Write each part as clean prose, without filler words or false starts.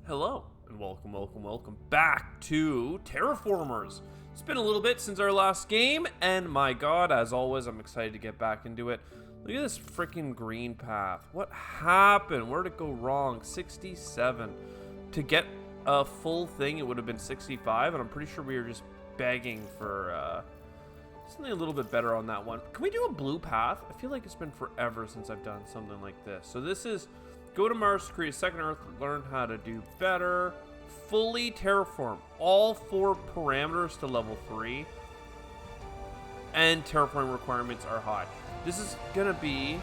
Hello, and welcome back to Terraformers. It's been a little bit since our last game, and my god, as always, I'm excited to get back into it. Look at this freaking green path. What happened? Where'd it go wrong? 67. To get a full thing, it would have been 65, and I'm pretty sure we were just begging for something a little bit better on that one. Can we do a blue path? I feel like it's been forever since I've done something like this. So this is... Go to Mars to create a second Earth, learn how to do better. Fully terraform all 4 parameters to level 3. And terraforming requirements are high. This is gonna be...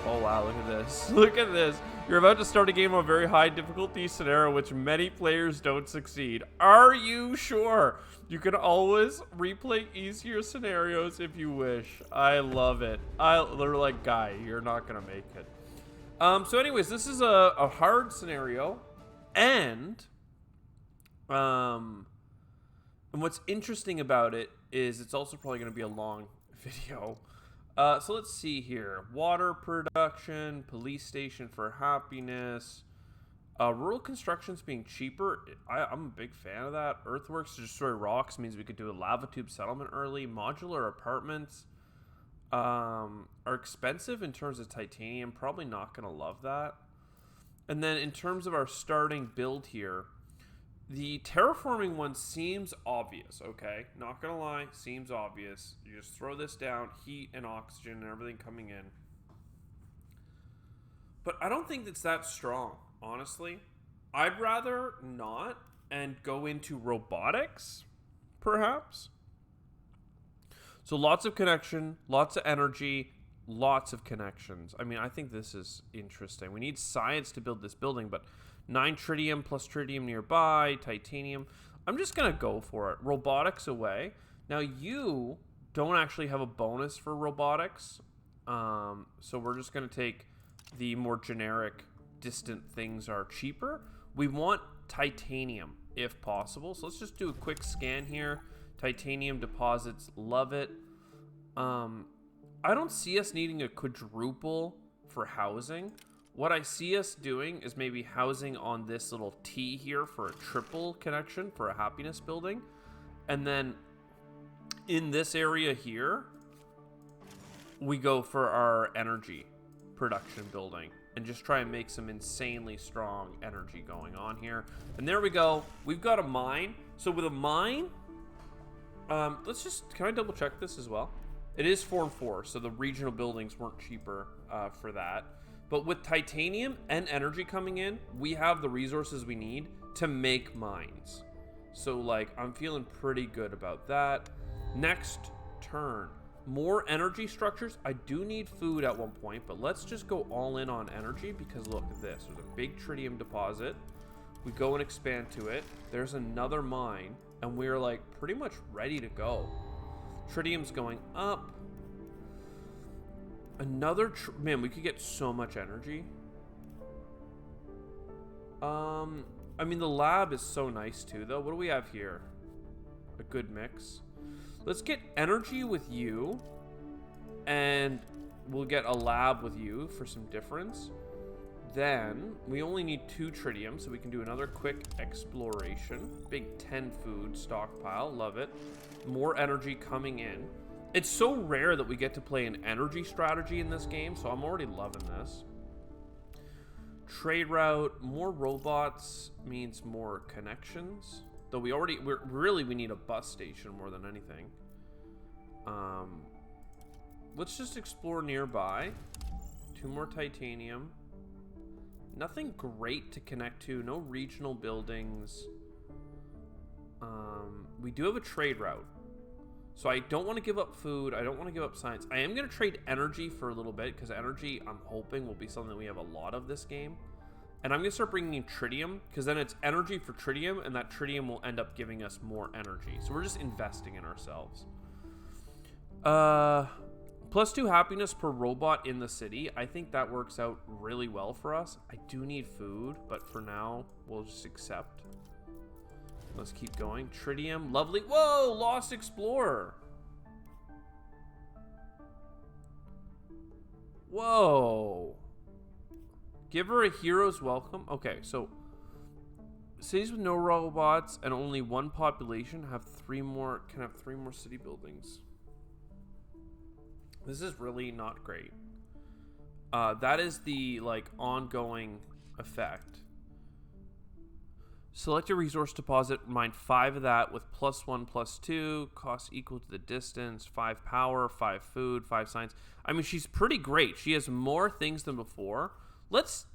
Oh wow, look at this. Look at this. You're about to start a game of a very high difficulty scenario which many players don't succeed. Are you sure? You can always replay easier scenarios if you wish. I love it. They're like, guy, you're not gonna make it. So anyways, this is a hard scenario, and what's interesting about it is it's also probably gonna be a long video. So let's see here. Water production, police station for happiness. Rural construction's being cheaper. I'm a big fan of that. Earthworks to destroy rocks means we could do a lava tube settlement early. Modular apartments are expensive in terms of titanium. Probably not going to love that. And then in terms of our starting build here, the terraforming one seems obvious, okay? Not going to lie, seems obvious. You just throw this down, heat and oxygen and everything coming in. But I don't think it's that strong. Honestly, I'd rather not and go into robotics, perhaps. So lots of connection, lots of energy, lots of connections. I mean, I think this is interesting. We need science to build this building, but 9 tritium plus tritium nearby, titanium. I'm just going to go for it. Robotics away. Now, you don't actually have a bonus for robotics, so we're just going to take the more generic distant things are cheaper. We want titanium if possible, so let's just do a quick scan here. Titanium deposits, love it. I don't see us needing a quadruple for housing. What I see us doing is maybe housing on this little T here for a triple connection for a happiness building, and then in this area here we go for our energy production building and just try and make some insanely strong energy going on here. And there we go. We've got a mine. So with a mine, let's just, can I double check this as well? It is 4 and 4, so the regional buildings weren't cheaper for that. But with titanium and energy coming in, we have the resources we need to make mines. So like, I'm feeling pretty good about that. Next turn. More energy structures. I do need food at one point, but let's just go all in on energy because look at this. There's a big tritium deposit. We go and expand to it. There's another mine, and we're like pretty much ready to go. Tritium's going up. Another, man, we could get so much energy. I mean, the lab is so nice too, though. What do we have here? A good mix. Let's get energy with you, and we'll get a lab with you for some difference. Then we only need 2 tritium, so we can do another quick exploration. Big 10 food stockpile, love it. More energy coming in. It's so rare that we get to play an energy strategy in this game, so I'm already loving this. Trade route, more robots means more connections. Though we need a bus station more than anything. Let's just explore nearby. 2 more titanium. Nothing great to connect to. No regional buildings. We do have a trade route. So I don't want to give up food. I don't want to give up science. I am going to trade energy for a little bit because energy, I'm hoping, will be something that we have a lot of this game. And I'm going to start bringing in tritium because then it's energy for tritium, and that tritium will end up giving us more energy. So we're just investing in ourselves. +2 happiness per robot in the city. I think that works out really well for us. I do need food, but for now, we'll just accept. Let's keep going. Tritium, lovely. Whoa, Lost Explorer. Whoa. Give her a hero's welcome. Okay, so cities with no robots and only one population can have three more city buildings. This is really not great. That is the like ongoing effect. Select your resource deposit, mine 5 of that with +1/+2, cost equal to the distance, 5 power, 5 food, 5 science. I mean, she's pretty great. She has more things than before. Let's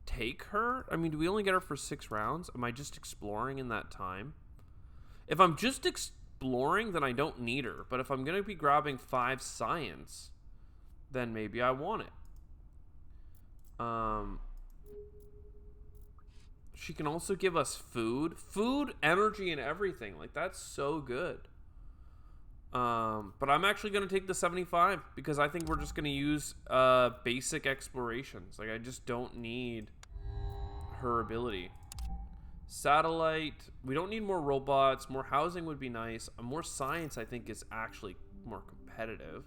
take her. I mean, do we only get her for 6 rounds? Am I just exploring in that time? If I'm just exploring, then I don't need her. But if I'm going to be grabbing 5 science, then maybe I want it. She can also give us food, energy, and everything. Like, that's so good. But I'm actually going to take the 75 because I think we're just going to use basic explorations. Like, I just don't need her ability. Satellite. We don't need more robots. More housing would be nice. More science, I think, is actually more competitive.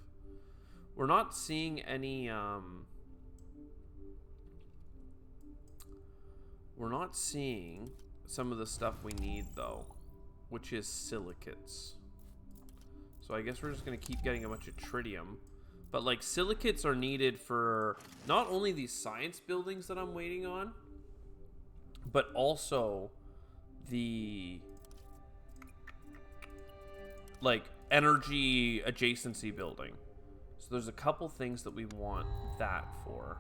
We're not seeing any... We're not seeing some of the stuff we need, though, which is silicates. So I guess we're just going to keep getting a bunch of tritium. But, like, silicates are needed for not only these science buildings that I'm waiting on, but also the, like, energy adjacency building. So there's a couple things that we want that for.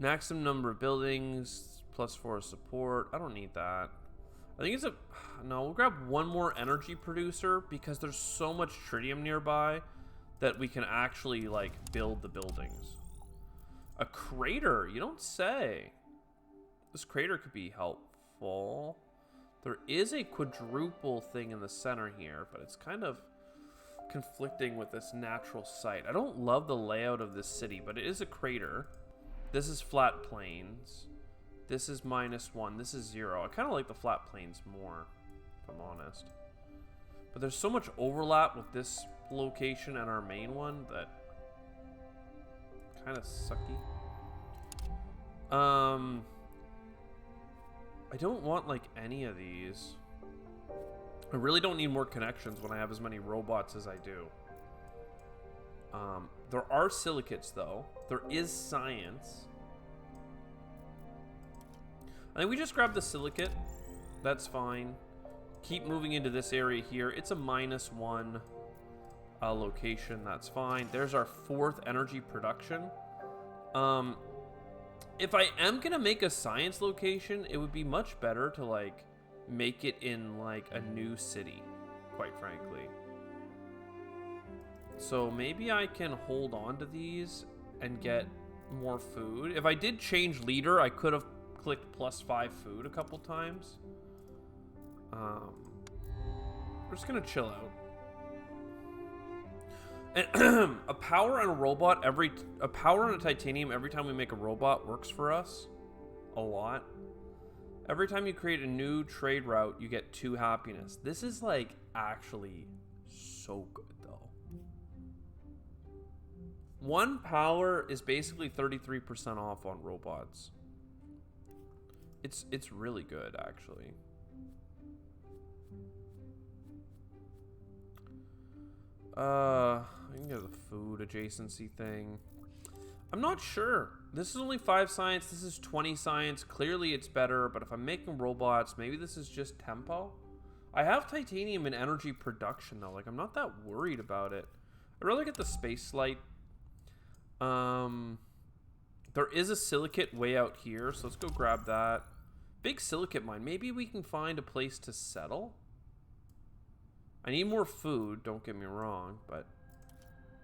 Maximum number of buildings, +4 support. I don't need that. I think it's a... No, we'll grab one more energy producer because there's so much tritium nearby that we can actually, like, build the buildings. A crater? You don't say. This crater could be helpful. There is a quadruple thing in the center here, but it's kind of conflicting with this natural site. I don't love the layout of this city, but it is a crater. This is flat plains. This is -1. This is 0. I kind of like the flat plains more, if I'm honest. But there's so much overlap with this location and our main one that kind of sucky. I don't want, like, any of these. I really don't need more connections when I have as many robots as I do. There are silicates, though. There is science. I think we just grab the silicate. That's fine. Keep moving into this area here. It's a -1 location. That's fine. There's our 4th energy production. If I am going to make a science location, it would be much better to, like, make it in, like, a new city, quite frankly. So maybe I can hold on to these and get more food. If I did change leader, I could have clicked +5 food a couple times. We're just gonna chill out. And a power and a robot a power and a titanium every time we make a robot works for us a lot. Every time you create a new trade route, you get 2 happiness. This is, like, actually so good, though. 1 power is basically 33% off on robots. It's really good, actually. I can get the food adjacency thing. I'm not sure. This is only 5 science. This is 20 science. Clearly it's better, but if I'm making robots, maybe this is just tempo. I have titanium in energy production, though. Like, I'm not that worried about it. I'd rather get the space light. There is a silicate way out here, so let's go grab that. Big silicate mine. Maybe we can find a place to settle. I need more food, don't get me wrong, but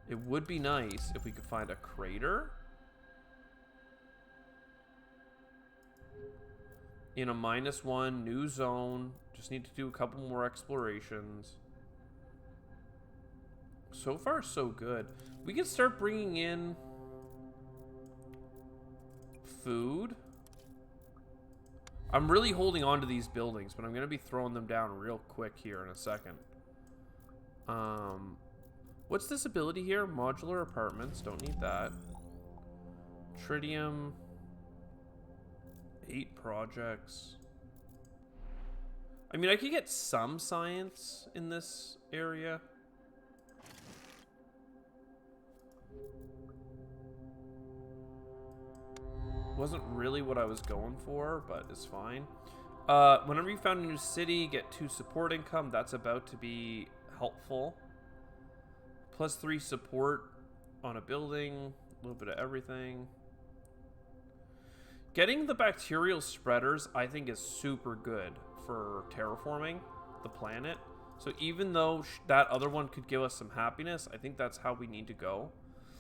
it would be nice if we could find a crater in a -1 new zone. Just need to do a couple more explorations. So far, so good. We can start bringing in food. I'm really holding on to these buildings, but I'm going to be throwing them down real quick here in a second. What's this ability here? Modular apartments. Don't need that. Tritium. 8 projects. I mean, I could get some science in this area. Wasn't really what I was going for, but it's fine. Whenever you found a new city, get 2 support income. That's about to be helpful. +3 support on a building. A little bit of everything. Getting the bacterial spreaders, I think, is super good for terraforming the planet. So even though that other one could give us some happiness, I think that's how we need to go.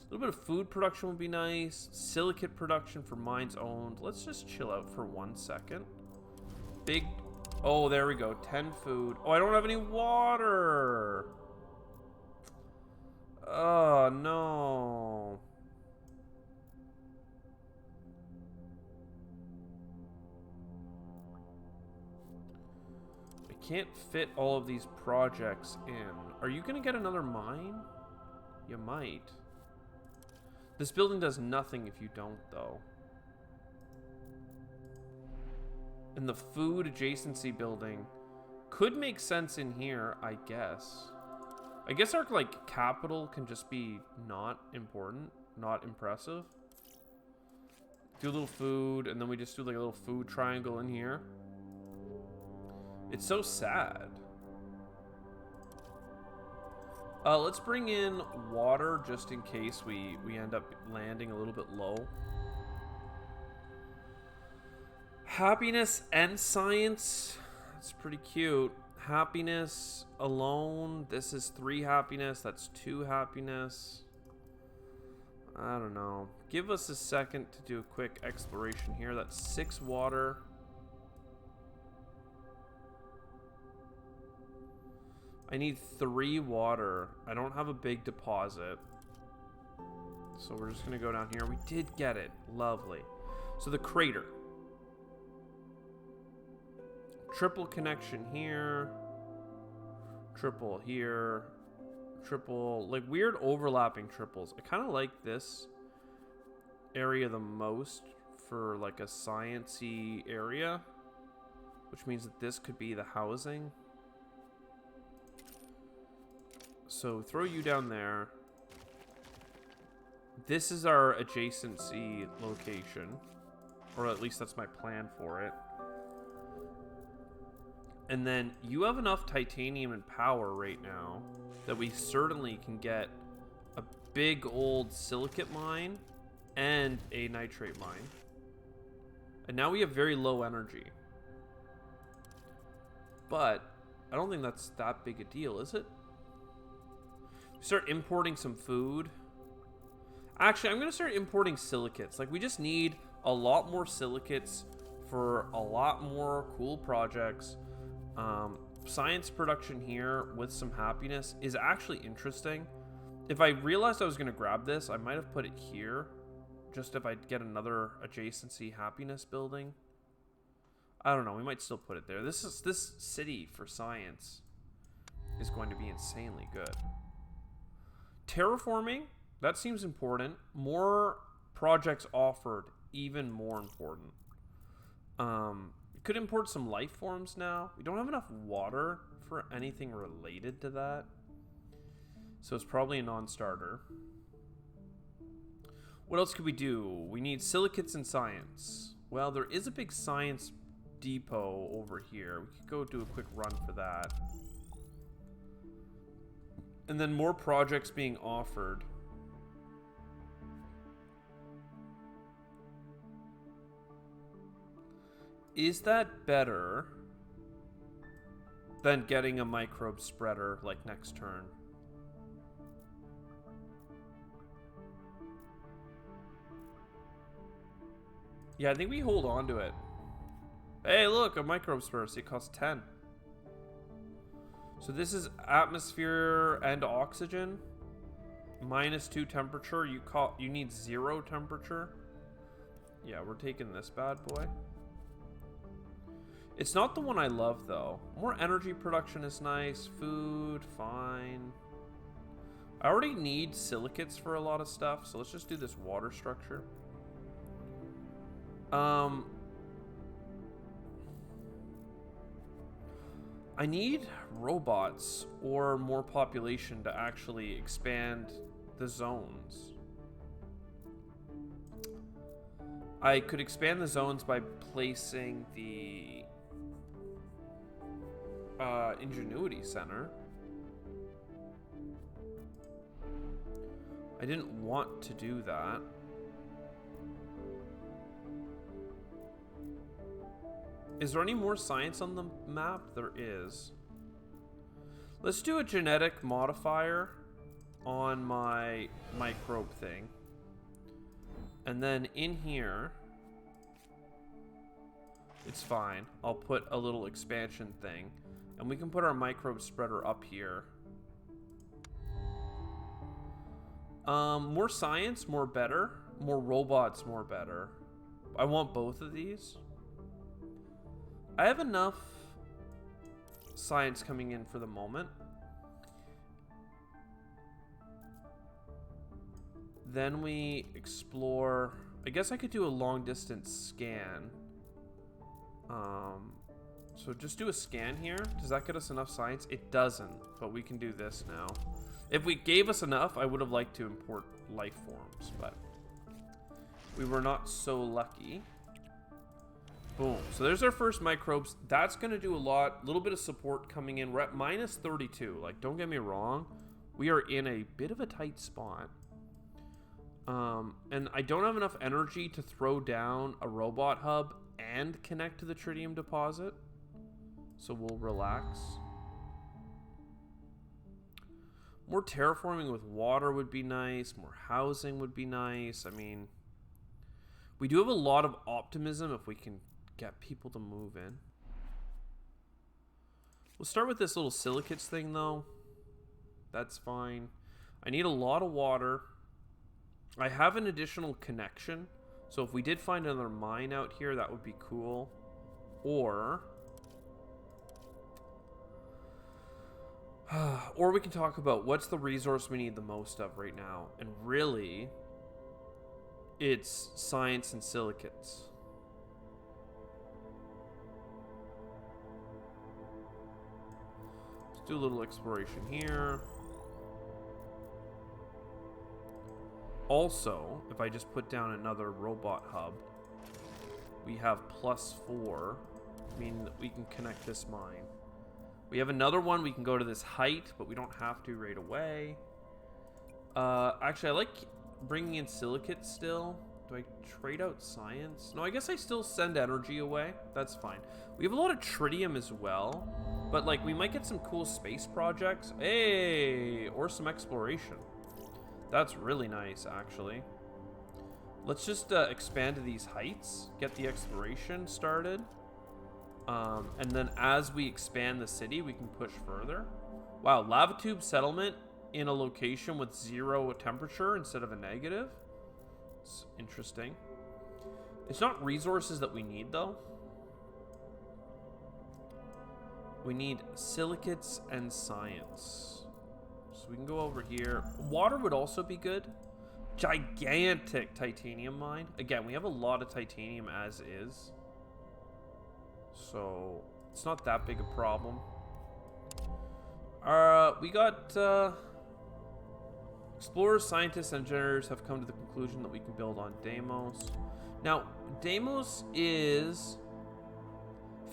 A little bit of food production would be nice. Silicate production for mines owned. Let's just chill out for 1 second. Big... Oh, there we go. 10 food. Oh, I don't have any water. Oh, no. I can't fit all of these projects in. Are you going to get another mine? You might. This building does nothing if you don't, though. And the food adjacency building could make sense in here, I guess. I guess our, like, capital can just be not important, not impressive. Do a little food, and then we just do, like, a little food triangle in here. It's so sad. Let's bring in water just in case we end up landing a little bit low. Happiness and science. That's pretty cute. Happiness alone. This is 3 happiness. That's 2 happiness. I don't know. Give us a second to do a quick exploration here. That's 6 water. I need 3 water. I don't have a big deposit. So we're just going to go down here. We did get it. Lovely. So the crater. Triple connection here. Triple here. Triple. Like weird overlapping triples. I kind of like this area the most for like a science-y area. Which means that this could be the housing. So throw you down there. This is our adjacency location. Or at least that's my plan for it. And then you have enough titanium and power right now that we certainly can get a big old silicate mine and a nitrate mine. And now we have very low energy. But I don't think that's that big a deal, is it? Start importing some food. Actually, I'm going to start importing silicates. Like, we just need a lot more silicates for a lot more cool projects. Science production here with some happiness is actually interesting. If I realized I was going to grab this, I might have put it here. Just if I get another adjacency happiness building. I don't know. We might still put it there. This city for science is going to be insanely good. Terraforming, that seems important. More projects offered, even more important. We could import some life forms now. We don't have enough water for anything related to that. So it's probably a non-starter. What else could we do? We need silicates and science. Well, there is a big science depot over here. We could go do a quick run for that. And then more projects being offered. Is that better than getting a microbe spreader like next turn? Yeah, I think we hold on to it. Hey, look, a microbe spreader. See, it costs 10. So this is atmosphere and oxygen. -2 temperature. You need 0 temperature. Yeah, we're taking this bad boy. It's not the one I love, though. More energy production is nice. Food, fine. I already need silicates for a lot of stuff, so let's just do this water structure. I need robots or more population to actually expand the zones. I could expand the zones by placing the Ingenuity Center. I didn't want to do that. Is there any more science on the map? There is. Let's do a genetic modifier on my microbe thing. And then in here, it's fine. I'll put a little expansion thing. And we can put our microbe spreader up here. More science, more better. More robots, more better. I want both of these. I have enough science coming in for the moment. Then we explore. I guess I could do a long distance scan. So just do a scan here. Does that get us enough science? It doesn't, but we can do this now. If we gave us enough, I would have liked to import life forms, but we were not so lucky. Boom. So there's our first microbes. That's going to do a lot. A little bit of support coming in. We're at minus 32. Like, don't get me wrong. We are in a bit of a tight spot. And I don't have enough energy to throw down a robot hub and connect to the tritium deposit. So we'll relax. More terraforming with water would be nice. More housing would be nice. I mean, we do have a lot of optimism if we can get people to move in. We'll start with this little silicates thing, though. That's fine. I need a lot of water. I have an additional connection. So if we did find another mine out here, that would be cool. Or we can talk about what's the resource we need the most of right now. And really, it's science and silicates. Let's do a little exploration here. Also, if I just put down another robot hub, we have +4, meaning that we can connect this mine. We have another one. We can go to this height, but we don't have to right away. Actually, I like bringing in silicates still. Do I trade out science? No, I guess I still send energy away. That's fine. We have a lot of tritium as well, but like we might get some cool space projects. Hey, or some exploration. That's really nice, actually. Let's just expand to these heights, get the exploration started. And then as we expand the city, we can push further. Wow, lava tube settlement in a location with 0 temperature instead of a negative. It's interesting. It's not resources that we need, though. We need silicates and science. So we can go over here. Water would also be good. Gigantic titanium mine. Again, we have a lot of titanium as is. So it's not that big a problem. We got explorers, scientists, and engineers have come to the conclusion that we can build on Deimos. Now, Deimos is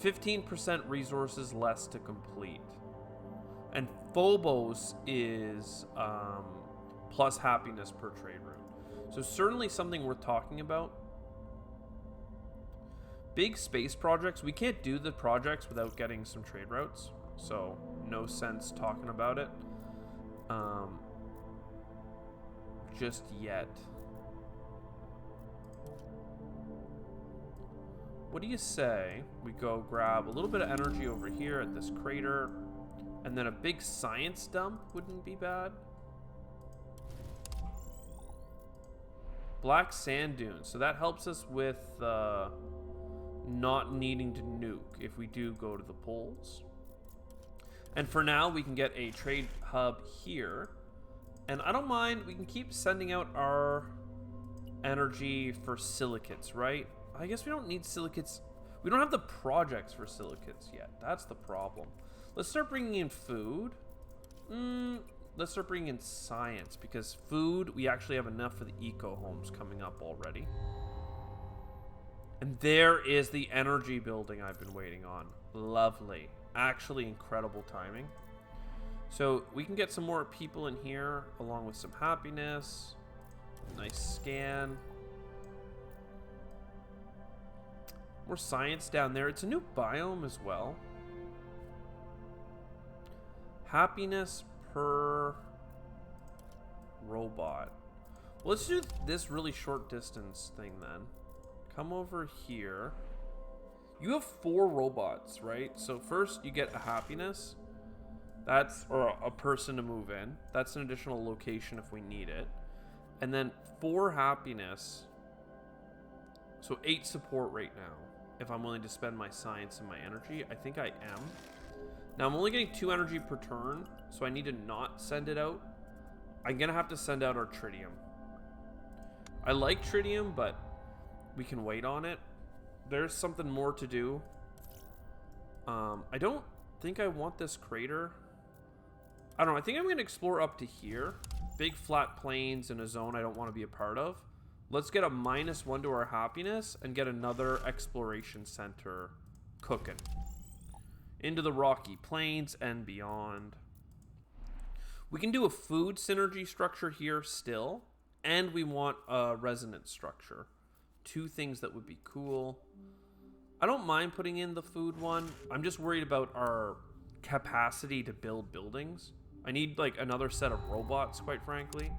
15% resources less to complete. And Phobos is plus happiness per trade route. So certainly something worth talking about. Big space projects, we can't do the projects without getting some trade routes. So no sense talking about it just yet. What do you say we go grab a little bit of energy over here at this crater, and then a big science dump wouldn't be bad. Black sand dunes, so that helps us with not needing to nuke if we do go to the poles. And for now, we can get a trade hub here. And I don't mind, we can keep sending out our energy for silicates, right? I guess we don't need silicates. We don't have the projects for silicates yet. That's the problem. Let's start bringing in food. Let's start bringing in science, because food, we actually have enough for the eco homes coming up already. And there is the energy building I've been waiting on. Lovely. Actually incredible timing. So we can get some more people in here, along with some happiness. Nice scan. More science down there. It's a new biome as well. Happiness per robot. Well, let's do this really short distance thing then. Come over here. You have 4 robots, right? So first you get a happiness. That's, or a person to move in. That's an additional location if we need it. And then 4 happiness. So 8 support right now. If I'm willing to spend my science and my energy. I think I am. Now I'm only getting 2 energy per turn, so I need to not send it out. I'm gonna have to send out our tritium. I like tritium, but we can wait on it. There's something more to do. I don't think I want this crater. I don't know. I think I'm gonna explore up to here. Big flat plains in a zone I don't want to be a part of. Let's get a -1 to our happiness and get another exploration center cooking. Into the Rocky Plains and beyond. We can do a food synergy structure here still, and we want a resonance structure. 2 things that would be cool. I don't mind putting in the food one. I'm just worried about our capacity to build buildings. I need like another set of robots, quite frankly.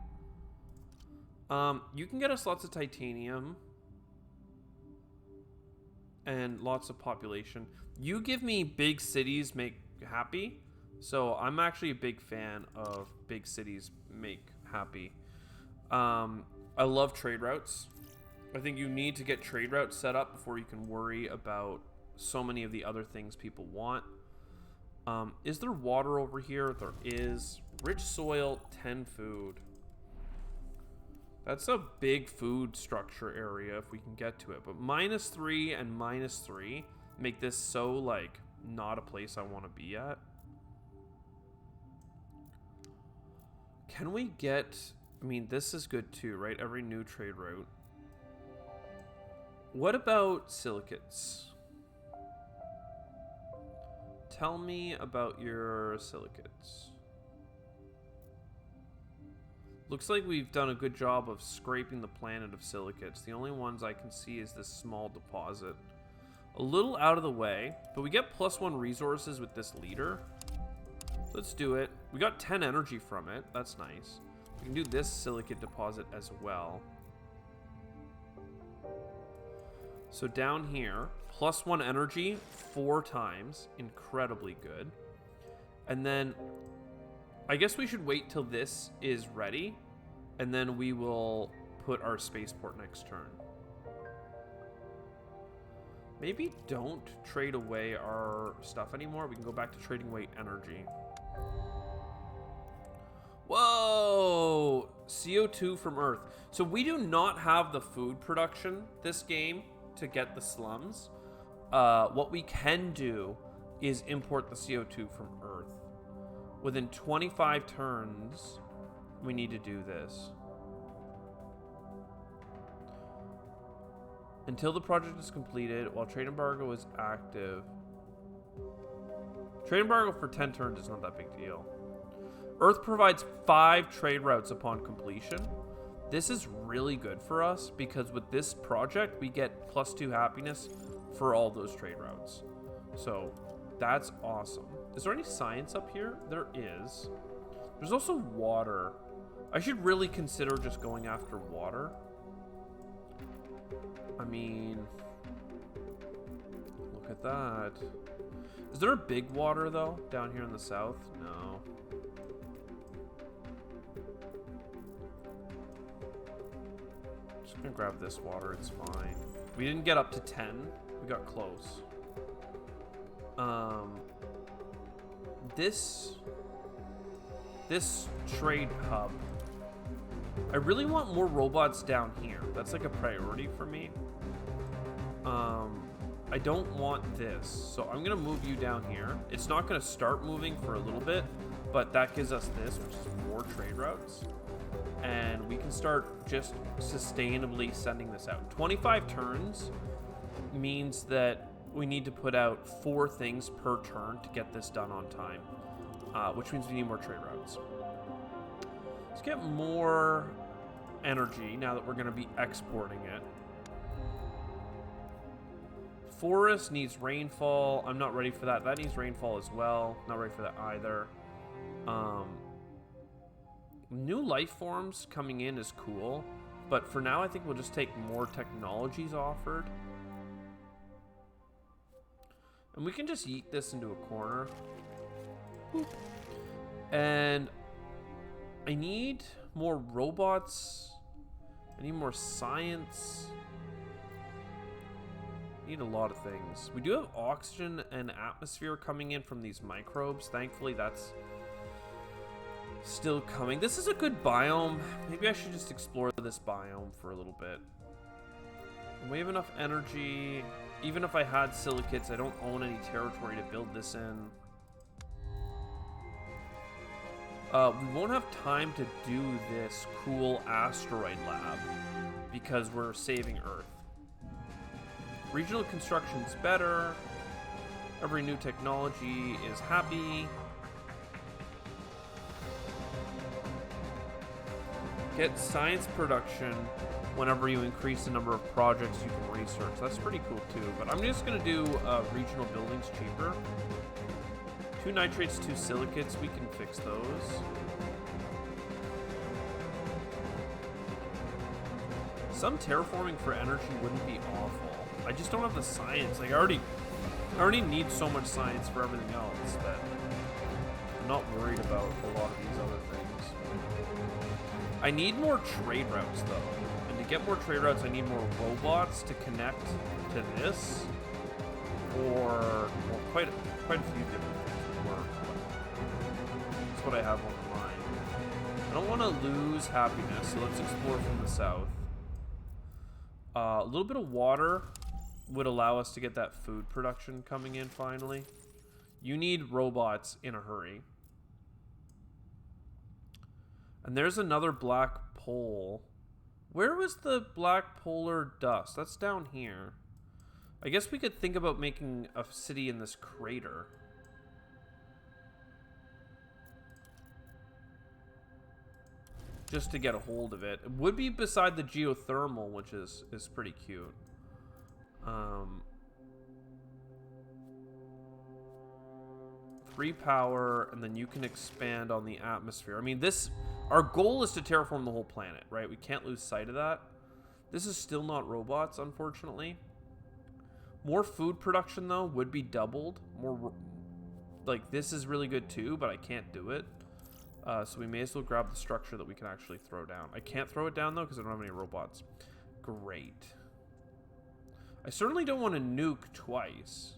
You can get us lots of titanium and lots of population. You give me big cities make happy, so I'm actually a big fan of big cities make happy. I love trade routes. I think you need to get trade routes set up before you can worry about so many of the other things people want. Is there water over here? There is. Rich soil, 10 food. That's a big food structure area if we can get to it. But -3 and -3 make this so, like, not a place I want to be at. Can we get... I mean, this is good too, right? Every new trade route. What about silicates? Tell me about your silicates. Looks like we've done a good job of scraping the planet of silicates. The only ones I can see is this small deposit. A little out of the way, but we get +1 resources with this leader. Let's do it. We got 10 energy from it. That's nice. We can do this silicate deposit as well. So down here, +1 energy 4 times. Incredibly good. And then I guess we should wait till this is ready, and then we will put our spaceport next turn. Maybe don't trade away our stuff anymore. We can go back to trading away energy. Whoa! CO2 from Earth. So we do not have the food production this game to get the slums. What we can do is import the CO2 from Earth. Within 25 turns, we need to do this. Until the project is completed, while trade embargo is active. Trade embargo for 10 turns is not that big deal. Earth provides 5 trade routes upon completion. This is really good for us because with this project, we get +2 happiness for all those trade routes. So that's awesome. Is there any science up here? There is. There's also water. I should really consider just going after water. I mean, look at that. Is there a big water, though, down here in the south? No. Just gonna grab this water. It's fine. We didn't get up to 10. We got close. This trade hub. I really want more robots down here. That's like a priority for me. I don't want this. So I'm going to move you down here. It's not going to start moving for a little bit, but that gives us this, which is more trade routes. And we can start just sustainably sending this out. 25 turns means that we need to put out 4 things per turn to get this done on time, which means we need more trade routes. Let's get more energy now that we're going to be exporting it. Forest needs rainfall. I'm not ready for that. That needs rainfall as well. Not ready for that either. New life forms coming in is cool, but for now I think we'll just take more technologies offered. And we can just yeet this into a corner. Boop. And I need more robots. I need more science. I need a lot of things. We do have oxygen and atmosphere coming in from these microbes. Thankfully, that's still coming. This is a good biome. Maybe I should just explore this biome for a little bit. And we have enough energy. Even if I had silicates, I don't own any territory to build this in. We won't have time to do this cool asteroid lab because we're saving Earth. Regional construction's better. Every new technology is happy. Get science production whenever you increase the number of projects you can research. That's pretty cool too. But I'm just going to do regional buildings cheaper. 2 nitrates, 2 silicates. We can fix those. Some terraforming for energy wouldn't be awful. I just don't have the science. Like I already need so much science for everything else that I'm not worried about a lot of these other things. I need more trade routes though. And to get more trade routes, I need more robots to connect to this. Or well, quite a few different things would work. That's what I have on mind. I don't want to lose happiness, so let's explore from the south. A little bit of water would allow us to get that food production coming in finally. You need robots in a hurry. And there's another black pole. Where was the black polar dust? That's down here. I guess we could think about making a city in this crater. Just to get a hold of it. It would be beside the geothermal, which is pretty cute. 3 power, and then you can expand on the atmosphere. I mean, our goal is to terraform the whole planet, right? We can't lose sight of that. This is still not robots, unfortunately. More food production, though, would be doubled. Like, this is really good, too, but I can't do it. So we may as well grab the structure that we can actually throw down. I can't throw it down, though, because I don't have any robots. Great. I certainly don't want to nuke twice.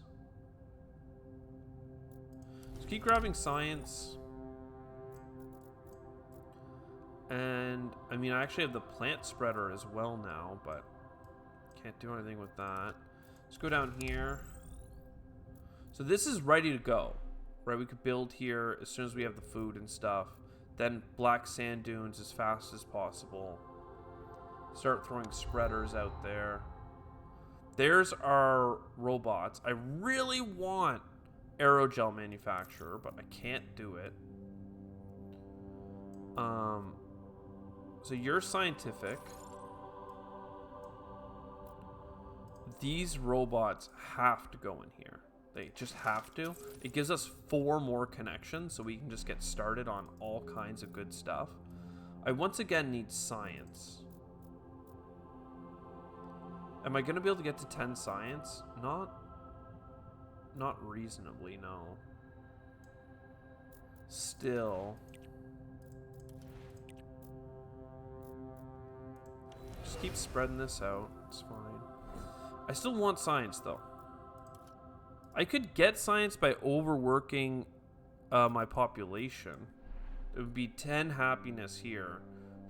Just keep grabbing science. And, I mean, I actually have the plant spreader as well now, but can't do anything with that. Let's go down here. So this is ready to go, right? We could build here as soon as we have the food and stuff. Then black sand dunes as fast as possible. Start throwing spreaders out there. There's our robots. I really want aerogel manufacturer, but I can't do it. So you're scientific. These robots have to go in here. They just have to. It gives us 4 more connections, so we can just get started on all kinds of good stuff. I once again need science. Am I going to be able to get to 10 science? Not reasonably, no. Still. Just keep spreading this out. It's fine. I still want science, though. I could get science by overworking my population. It would be 10 happiness here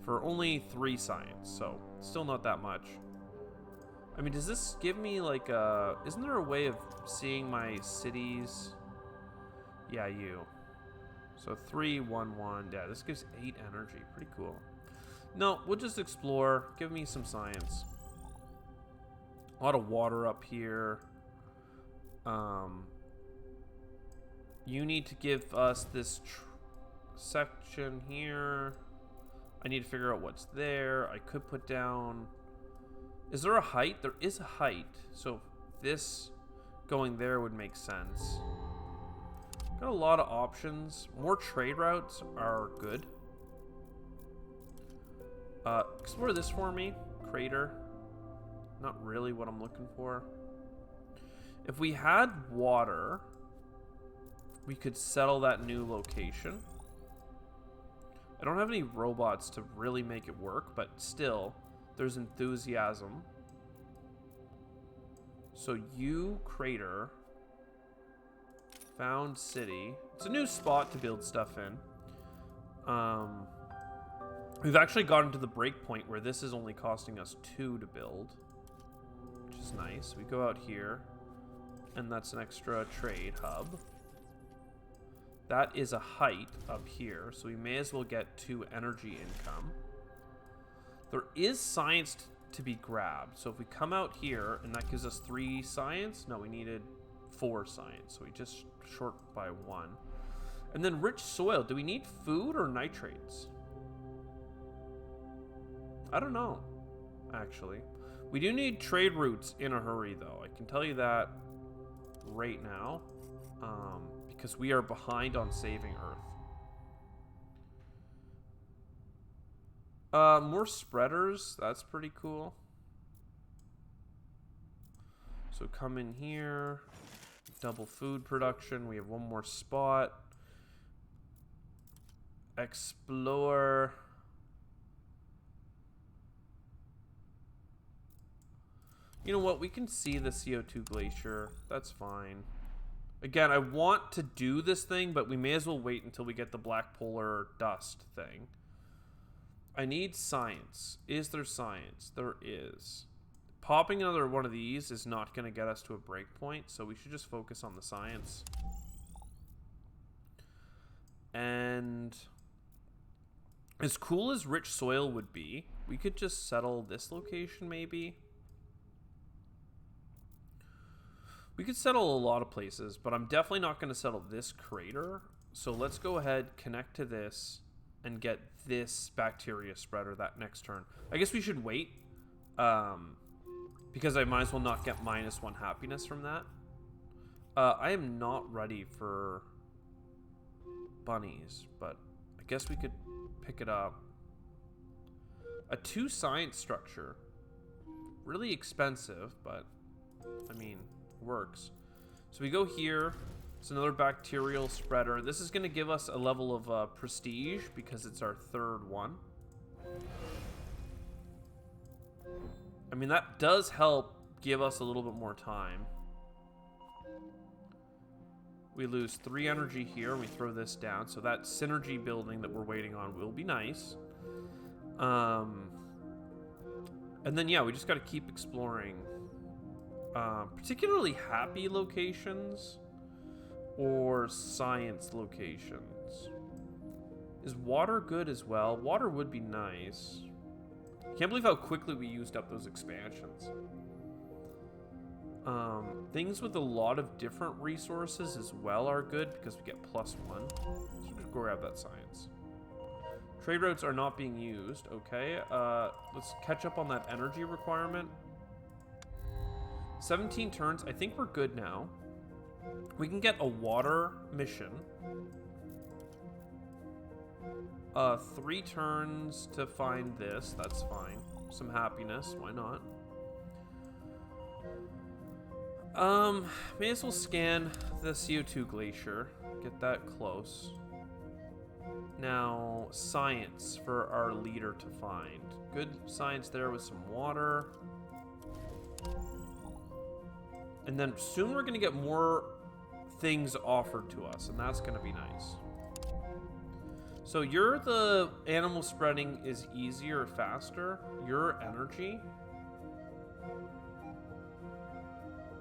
for only 3 science, so still not that much. I mean, does this give me like a... Isn't there a way of seeing my cities? Yeah, you. So 3, 1, 1. Yeah, this gives 8 energy. Pretty cool. No, we'll just explore. Give me some science. A lot of water up here. You need to give us this section here. I need to figure out what's there. I could put down... Is there a height? There is a height. So this going there would make sense. Got a lot of options. More trade routes are good. Explore this for me. Crater. Not really what I'm looking for. If we had water, we could settle that new location. I don't have any robots to really make it work, but still, there's enthusiasm. So you, crater, found city. It's a new spot to build stuff in. We've actually gotten to the break point where this is only costing us 2 to build, which is nice. We go out here, and that's an extra trade hub. That is a height up here, so we may as well get 2 energy income. There is science to be grabbed, so if we come out here, and that gives us 3 science, no, we needed 4 science, so we just short by 1. And then rich soil, do we need food or nitrates? I don't know, actually. We do need trade routes in a hurry, though. I can tell you that right now, because we are behind on saving Earth. More spreaders. That's pretty cool. So come in here. Double food production. We have 1 more spot. Explore. You know what? We can see the CO2 glacier. That's fine. Again, I want to do this thing, but we may as well wait until we get the black polar dust thing. I need science. Is there science? There is. Popping another one of these is not going to get us to a breakpoint, so we should just focus on the science. And as cool as rich soil would be, we could just settle this location maybe. We could settle a lot of places, but I'm definitely not going to settle this crater. So let's go ahead, connect to this, and get this bacteria spreader that next turn. I guess we should wait, because I might as well not get -1 happiness from that. I am not ready for bunnies, but I guess we could pick it up. A 2 science structure. Really expensive, but I mean... works. So we go here. It's another bacterial spreader. This is going to give us a level of prestige because it's our 3rd one. I mean, that does help give us a little bit more time. We lose 3 energy here. We throw this down. So that synergy building that we're waiting on will be nice. And then, yeah, we just got to keep exploring. Particularly happy locations or science locations. Is water good as well? Water would be nice. Can't believe how quickly we used up those expansions. Things with a lot of different resources as well are good because we get +1. So just go grab that science. Trade routes are not being used. Okay, let's catch up on that energy requirement. 17 turns. I think we're good now. We can get a water mission. 3 turns to find this. That's fine. Some happiness. Why not? May as well scan the CO2 glacier. Get that close. Now, science for our leader to find. Good science there with some water. And then soon we're going to get more things offered to us, and that's going to be nice. So the animal spreading is easier or faster. Your energy.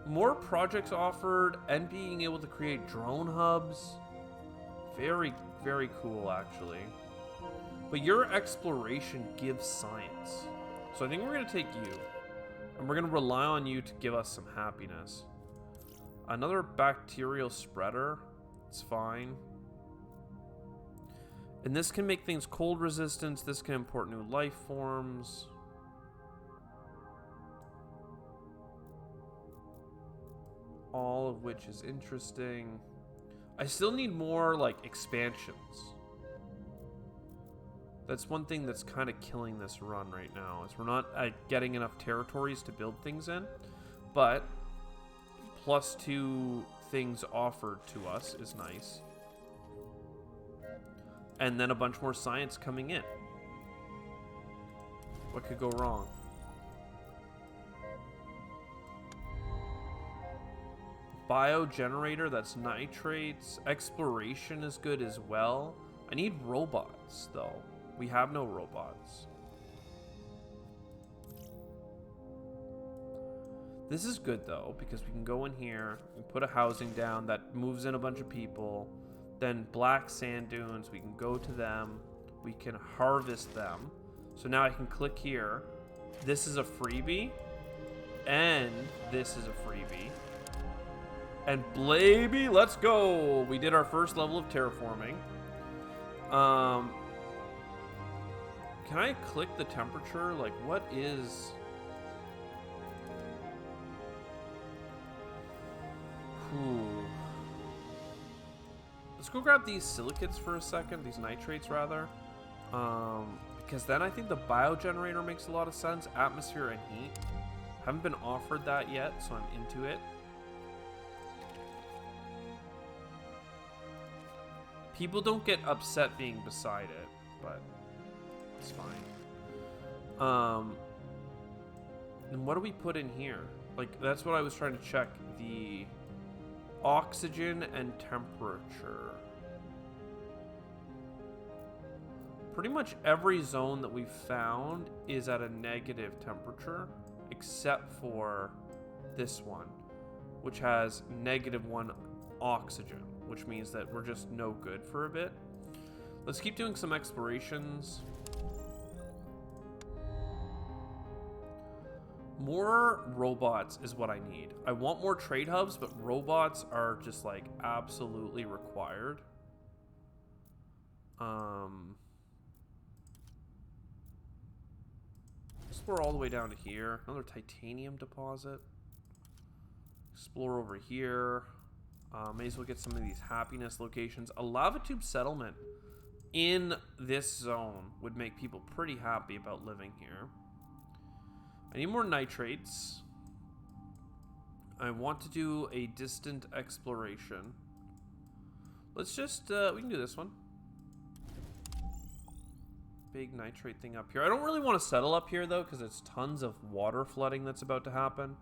More projects offered and being able to create drone hubs. Very, very cool, actually. But your exploration gives science. So I think we're going to take you. And we're going to rely on you to give us some happiness. Another bacterial spreader. It's fine. And this can make things cold resistant. This can import new life forms. All of which is interesting. I still need more, like, expansions. That's one thing that's kind of killing this run right now, is we're not getting enough territories to build things in. But +2 things offered to us is nice. And then a bunch more science coming in. What could go wrong? Biogenerator, that's nitrates. Exploration is good as well. I need robots, though. We have no robots. This is good, though, because we can go in here and put a housing down that moves in a bunch of people. Then black sand dunes, we can go to them. We can harvest them. So now I can click here. This is a freebie. And this is a freebie. And baby, let's go. We did our first level of terraforming. Can I click the temperature? Like, what is... Ooh. Let's go grab these silicates for a second. These nitrates, rather. Because then I think the biogenerator makes a lot of sense. Atmosphere and heat. Haven't been offered that yet, so I'm into it. People don't get upset being beside it, but it's fine. And what do we put in here? Like, that's what I was trying to check. The oxygen and temperature. Pretty much every zone that we've found is at a negative temperature, except for this one, which has -1 oxygen, which means that we're just no good for a bit. Let's keep doing some explorations. More robots is what I need. I want more trade hubs, but robots are just like absolutely required. Explore all the way down to here. Another titanium deposit. Explore over here. May as well get some of these happiness locations. A lava tube settlement in this zone would make people pretty happy about living here. I need more nitrates. I want to do a distant exploration. Let's just, we can do this one. Big nitrate thing up here. I don't really want to settle up here, though, because it's tons of water flooding that's about to happen.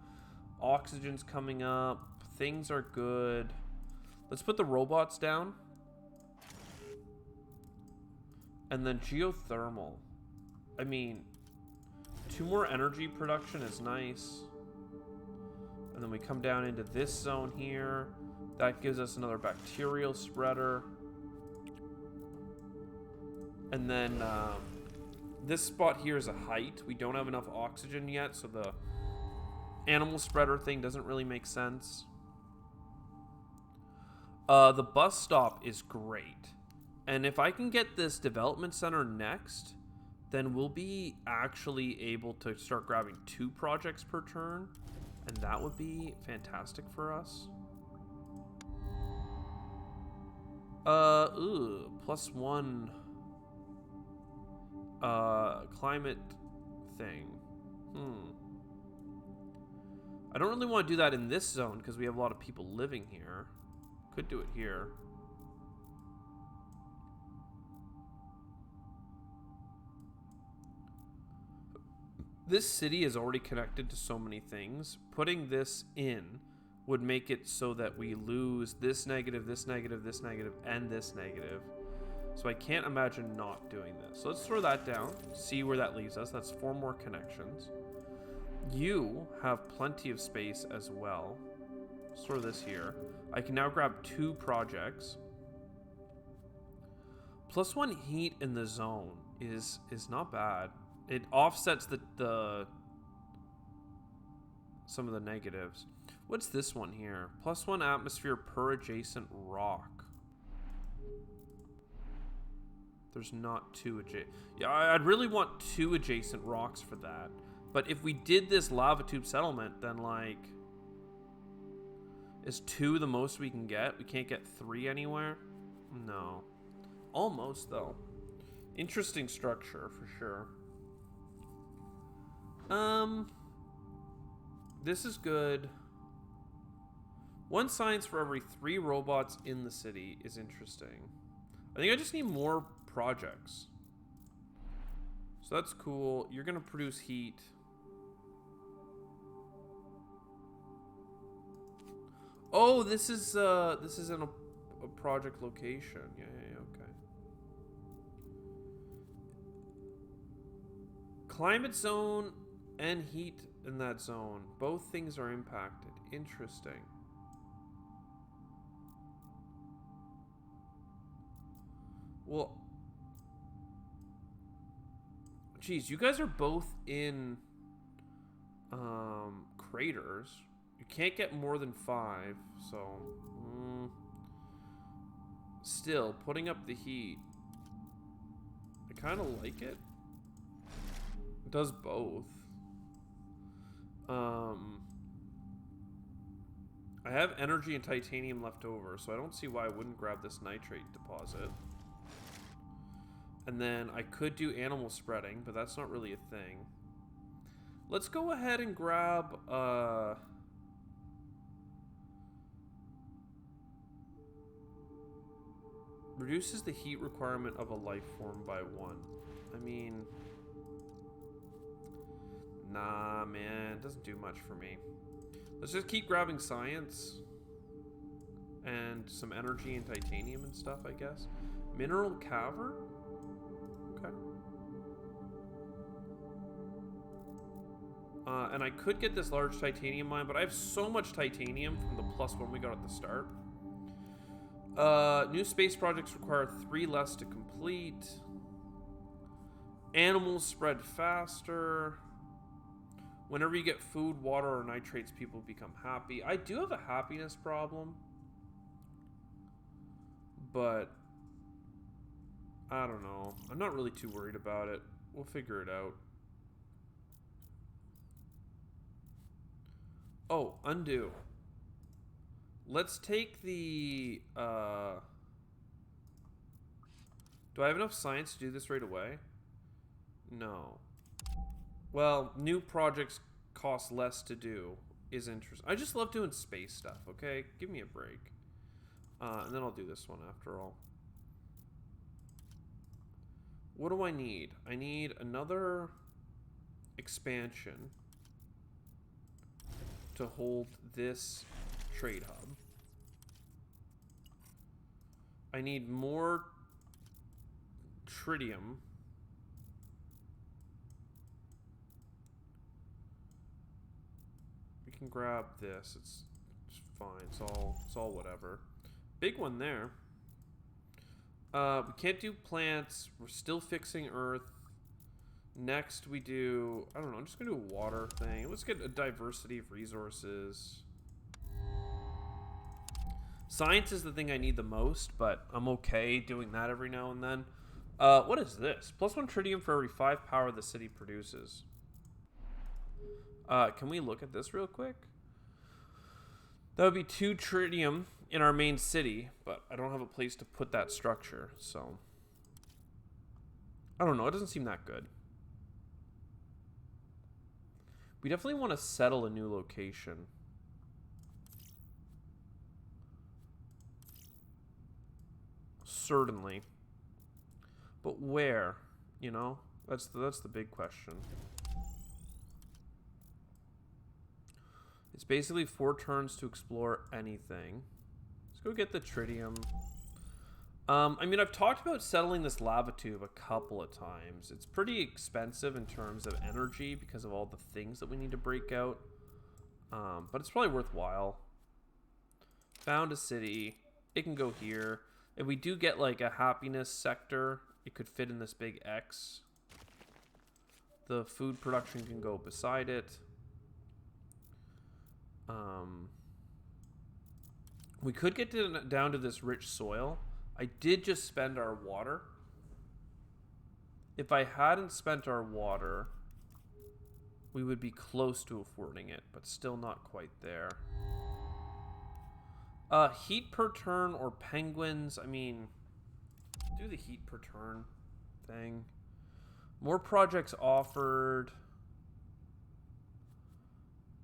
Oxygen's coming up. Things are good. Let's put the robots down. And then geothermal. I mean, 2 more energy production is nice. And then we come down into this zone here. That gives us another bacterial spreader. And then this spot here is a height. We don't have enough oxygen yet, so the animal spreader thing doesn't really make sense. The bus stop is great. And if I can get this development center next, then we'll be actually able to start grabbing 2 projects per turn. And that would be fantastic for us. +1 climate thing. I don't really want to do that in this zone because we have a lot of people living here. Could do it here. This city is already connected to so many things. Putting this in would make it so that we lose this negative, this negative, this negative, and this negative. So I can't imagine not doing this. So let's throw that down, see where that leaves us. That's 4 more connections. You have plenty of space as well. Store this here. I can now grab 2 projects. +1 heat in the zone is not bad. It offsets the some of the negatives. What's this one here? +1 atmosphere per adjacent rock. There's not 2 adjacent. Yeah, I'd really want 2 adjacent rocks for that. But if we did this lava tube settlement, then like, is 2 the most we can get? We can't get 3 anywhere? No. Almost, though. Interesting structure, for sure. This is good. 1 science for every 3 robots in the city is interesting. I think I just need more projects. So that's cool. You're gonna produce heat. Oh, this is in a project location. Yeah, okay. Climate zone and heat in that zone. Both things are impacted. Interesting. Well, geez, you guys are both in craters. You can't get more than 5, so still putting up the heat. I kind of like it. It does both. I have energy and titanium left over, so I don't see why I wouldn't grab this nitrate deposit. And then I could do animal spreading, but that's not really a thing. Let's go ahead and grab reduces the heat requirement of a life form by 1. I mean, nah, man, it doesn't do much for me. Let's just keep grabbing science and some energy and titanium and stuff, I guess. Mineral cavern? Okay. And I could get this large titanium mine, but I have so much titanium from the +1 we got at the start. New space projects require 3 less to complete. Animals spread faster. Whenever you get food, water, or nitrates, people become happy. I do have a happiness problem, but I don't know. I'm not really too worried about it. We'll figure it out. Oh, undo. Let's take the, do I have enough science to do this right away? No. Well, new projects cost less to do is interesting. I just love doing space stuff, okay? Give me a break. And then I'll do this one after all. What do I need? I need another expansion to hold this trade hub. I need more tritium. We can grab this. It's fine. It's all whatever. Big one there. We can't do plants. We're still fixing Earth. Next we do, I don't know, I'm just gonna do a water thing. Let's get a diversity of resources. Science is the thing I need the most, but I'm okay doing that every now and then. What is this? +1 tritium for every 5 power the city produces. Can we look at this real quick? That would be 2 tritium in our main city, but I don't have a place to put that structure, so I don't know, it doesn't seem that good. We definitely want to settle a new location. Certainly. But where? You know? That's the big question. It's basically 4 turns to explore anything. Let's go get the tritium. I mean, I've talked about settling this lava tube a couple of times. It's pretty expensive in terms of energy because of all the things that we need to break out. But it's probably worthwhile. Found a city. It can go here. If we do get like a happiness sector, it could fit in this big X. The food production can go beside it. We could get down to this rich soil. I did just spend our water. If I hadn't spent our water, we would be close to affording it, but still not quite there. Heat per turn or penguins. I mean, do the heat per turn thing. More projects offered.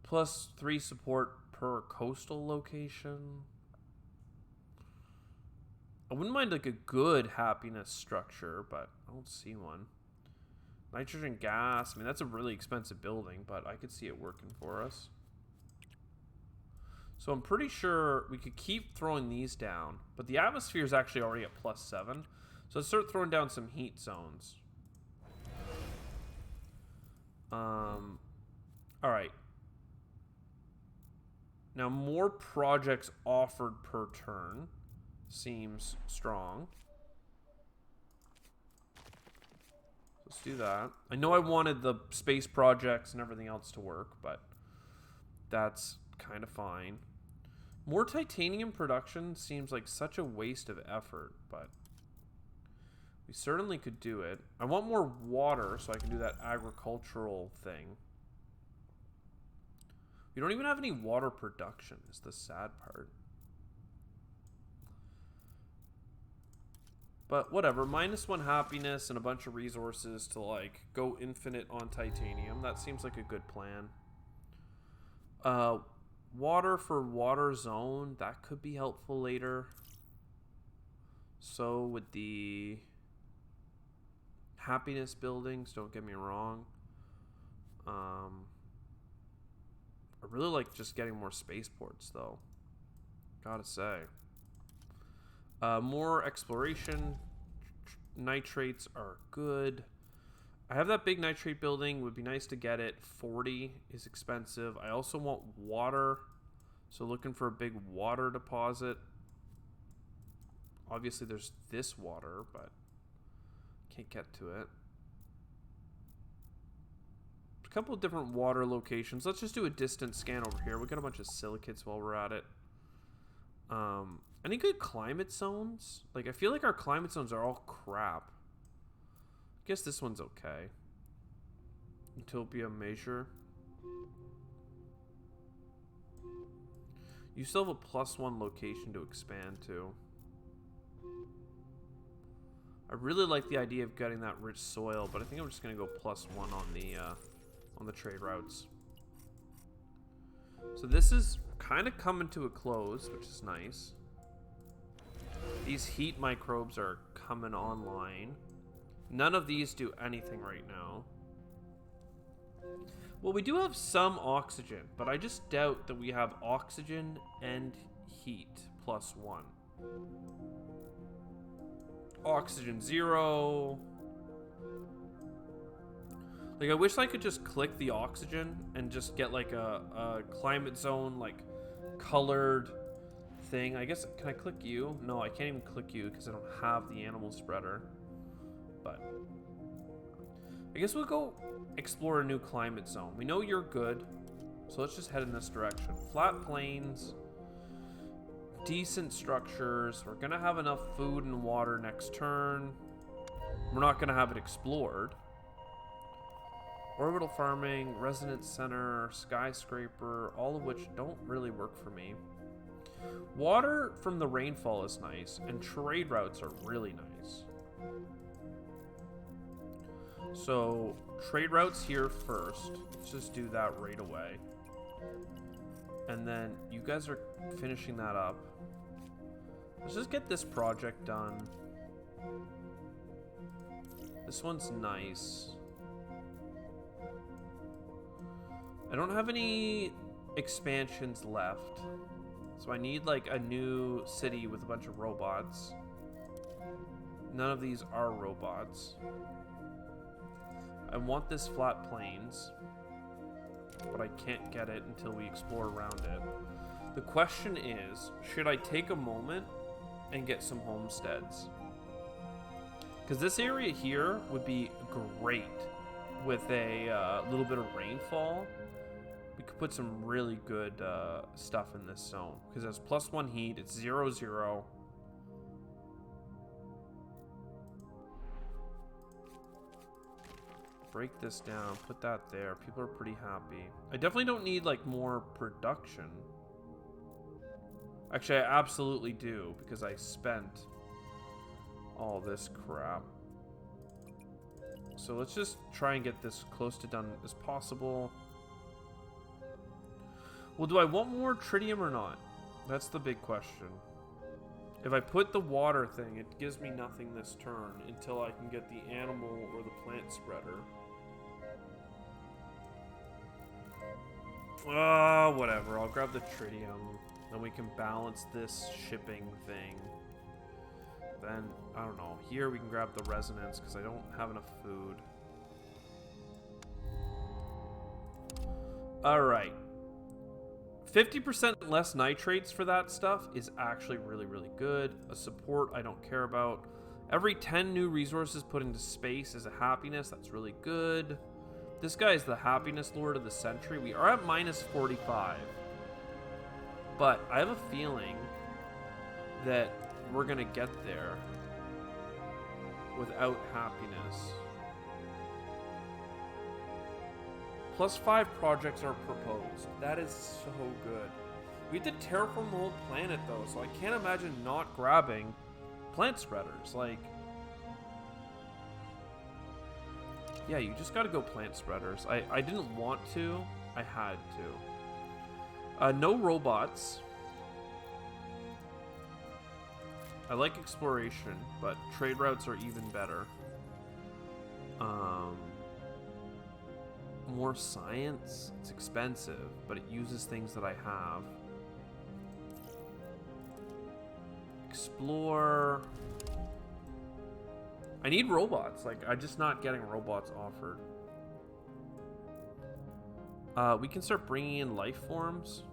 +3 support per coastal location. I wouldn't mind like a good happiness structure, but I don't see one. Nitrogen gas. I mean, that's a really expensive building, but I could see it working for us. So I'm pretty sure we could keep throwing these down, but the atmosphere is actually already at +7. So let's start throwing down some heat zones. All right. Now, more projects offered per turn seems strong. Let's do that. I know I wanted the space projects and everything else to work, but that's kind of fine. More titanium production seems like such a waste of effort, but we certainly could do it. I want more water so I can do that agricultural thing. We don't even have any water production, is the sad part. But whatever, -1 happiness and a bunch of resources to like go infinite on titanium. That seems like a good plan. Water for water zone, that could be helpful later. So with the happiness buildings, don't get me wrong. I really like just getting more spaceports though. Gotta say. More exploration. Nitrates are good. I have that big nitrate building. Would be nice to get it. 40 is expensive. I also want water. So looking for a big water deposit. Obviously there's this water, but can't get to it. A couple of different water locations. Let's just do a distance scan over here. We got a bunch of silicates while we're at it. Any good climate zones? Like, I feel like our climate zones are all crap. I guess this one's okay. Utopia measure. You still have a +1 location to expand to. I really like the idea of getting that rich soil, but I think I'm just gonna go +1 on the trade routes. So this is kind of coming to a close, which is nice. These heat microbes are coming online. None of these do anything right now. Well, we do have some oxygen, but I just doubt that we have oxygen and heat +1. Oxygen 0. Like, I wish I could just click the oxygen and just get like a climate zone, like colored thing. I guess, can I click you? No, I can't even click you because I don't have the animal spreader. But I guess we'll go explore a new climate zone. We know you're good, so let's just head in this direction. Flat plains, decent structures. We're gonna have enough food and water next turn. We're not gonna have it explored. Orbital farming, residence center, skyscraper, all of which don't really work for me. Water from the rainfall is nice, and trade routes are really nice. So, trade routes here first. Let's just do that right away. And then you guys are finishing that up. Let's just get this project done. This one's nice. I don't have any expansions left. So I need like a new city with a bunch of robots. None of these are robots. I want this flat plains, but I can't get it until we explore around it. The question is, should I take a moment and get some homesteads? Because this area here would be great with a little bit of rainfall. We could put some really good stuff in this zone. Because it's +1 heat, it's 0-0. Break this down, put that there. People are pretty happy. I definitely don't need like more production. Actually, I absolutely do, because I spent all this crap. So let's just try and get this close to done as possible. Well, do I want more tritium or not? That's the big question. If I put the water thing, it gives me nothing this turn until I can get the animal or the plant spreader. Whatever. I'll grab the tritium. Then we can balance this shipping thing. Then, I don't know. Here we can grab the resonance because I don't have enough food. Alright. 50% less nitrates for that stuff is actually really, really good. A support I don't care about. Every 10 new resources put into space is a happiness. That's really good. This guy is the happiness lord of the century. We are at -45. But I have a feeling that we're going to get there without happiness. +5 projects are proposed. That is so good. We have to terraform the whole planet, though, so I can't imagine not grabbing plant spreaders. Like, yeah, you just got to go plant spreaders. I didn't want to. I had to. No robots. I like exploration, but trade routes are even better. More science. It's expensive, but it uses things that I have. Explore. I need robots. Like, I'm just not getting robots offered. We can start bringing in life forms.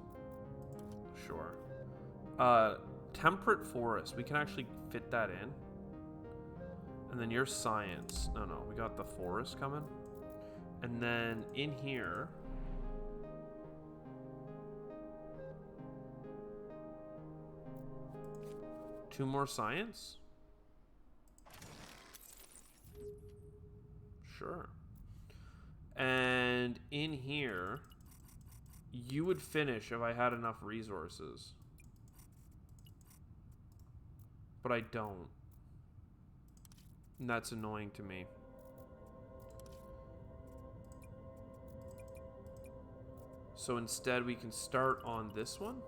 Sure. Temperate forest. We can actually fit that in. And then your science. No, we got the forest coming. And then in here, two more science. Sure. And in here, you would finish if I had enough resources. But I don't. And that's annoying to me. So instead we can start on this one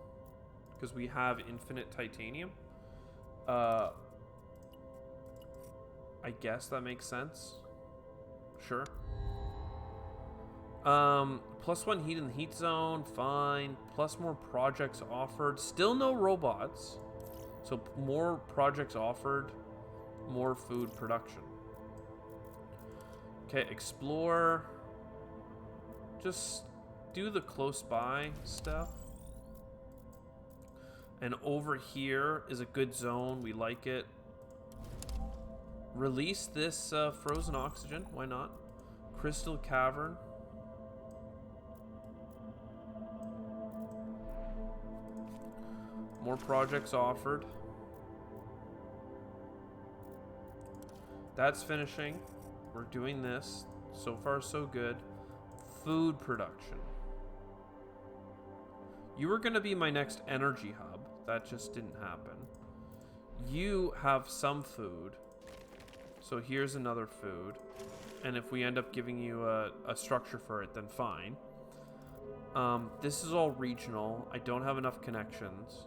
because we have infinite titanium. I guess that makes sense. Sure. +1 heat in the heat zone, fine. Plus more projects offered. Still no robots. So more projects offered, more food production. Okay, explore. Just do the close by stuff. And over here is a good zone. We like it. Release this frozen oxygen. Why not? Crystal cavern. More projects offered. That's finishing. We're doing this. So far, so good. Food production. You were going to be my next energy hub. That just didn't happen. You have some food. So here's another food. And if we end up giving you a structure for it, then fine. This is all regional. I don't have enough connections.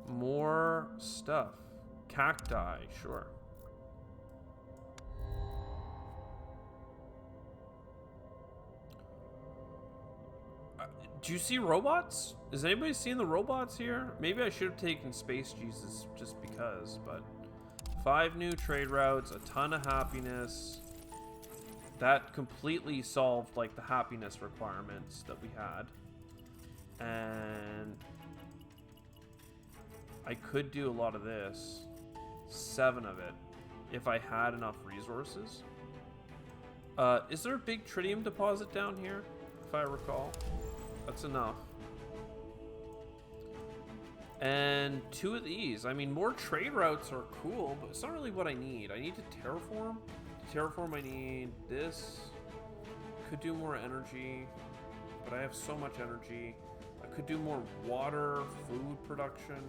More stuff. Cacti, sure. Do you see robots? Is anybody seeing the robots here? Maybe I should have taken Space Jesus just because, but 5 new trade routes, a ton of happiness. That completely solved like the happiness requirements that we had. And I could do a lot of this. 7 of it if I had enough resources. Is there a big tritium deposit down here, if I recall? That's enough. And 2 of these. I mean, more trade routes are cool, but it's not really what I need. I need to terraform. To terraform, I need this. Could do more energy, but I have so much energy. I could do more water, food production.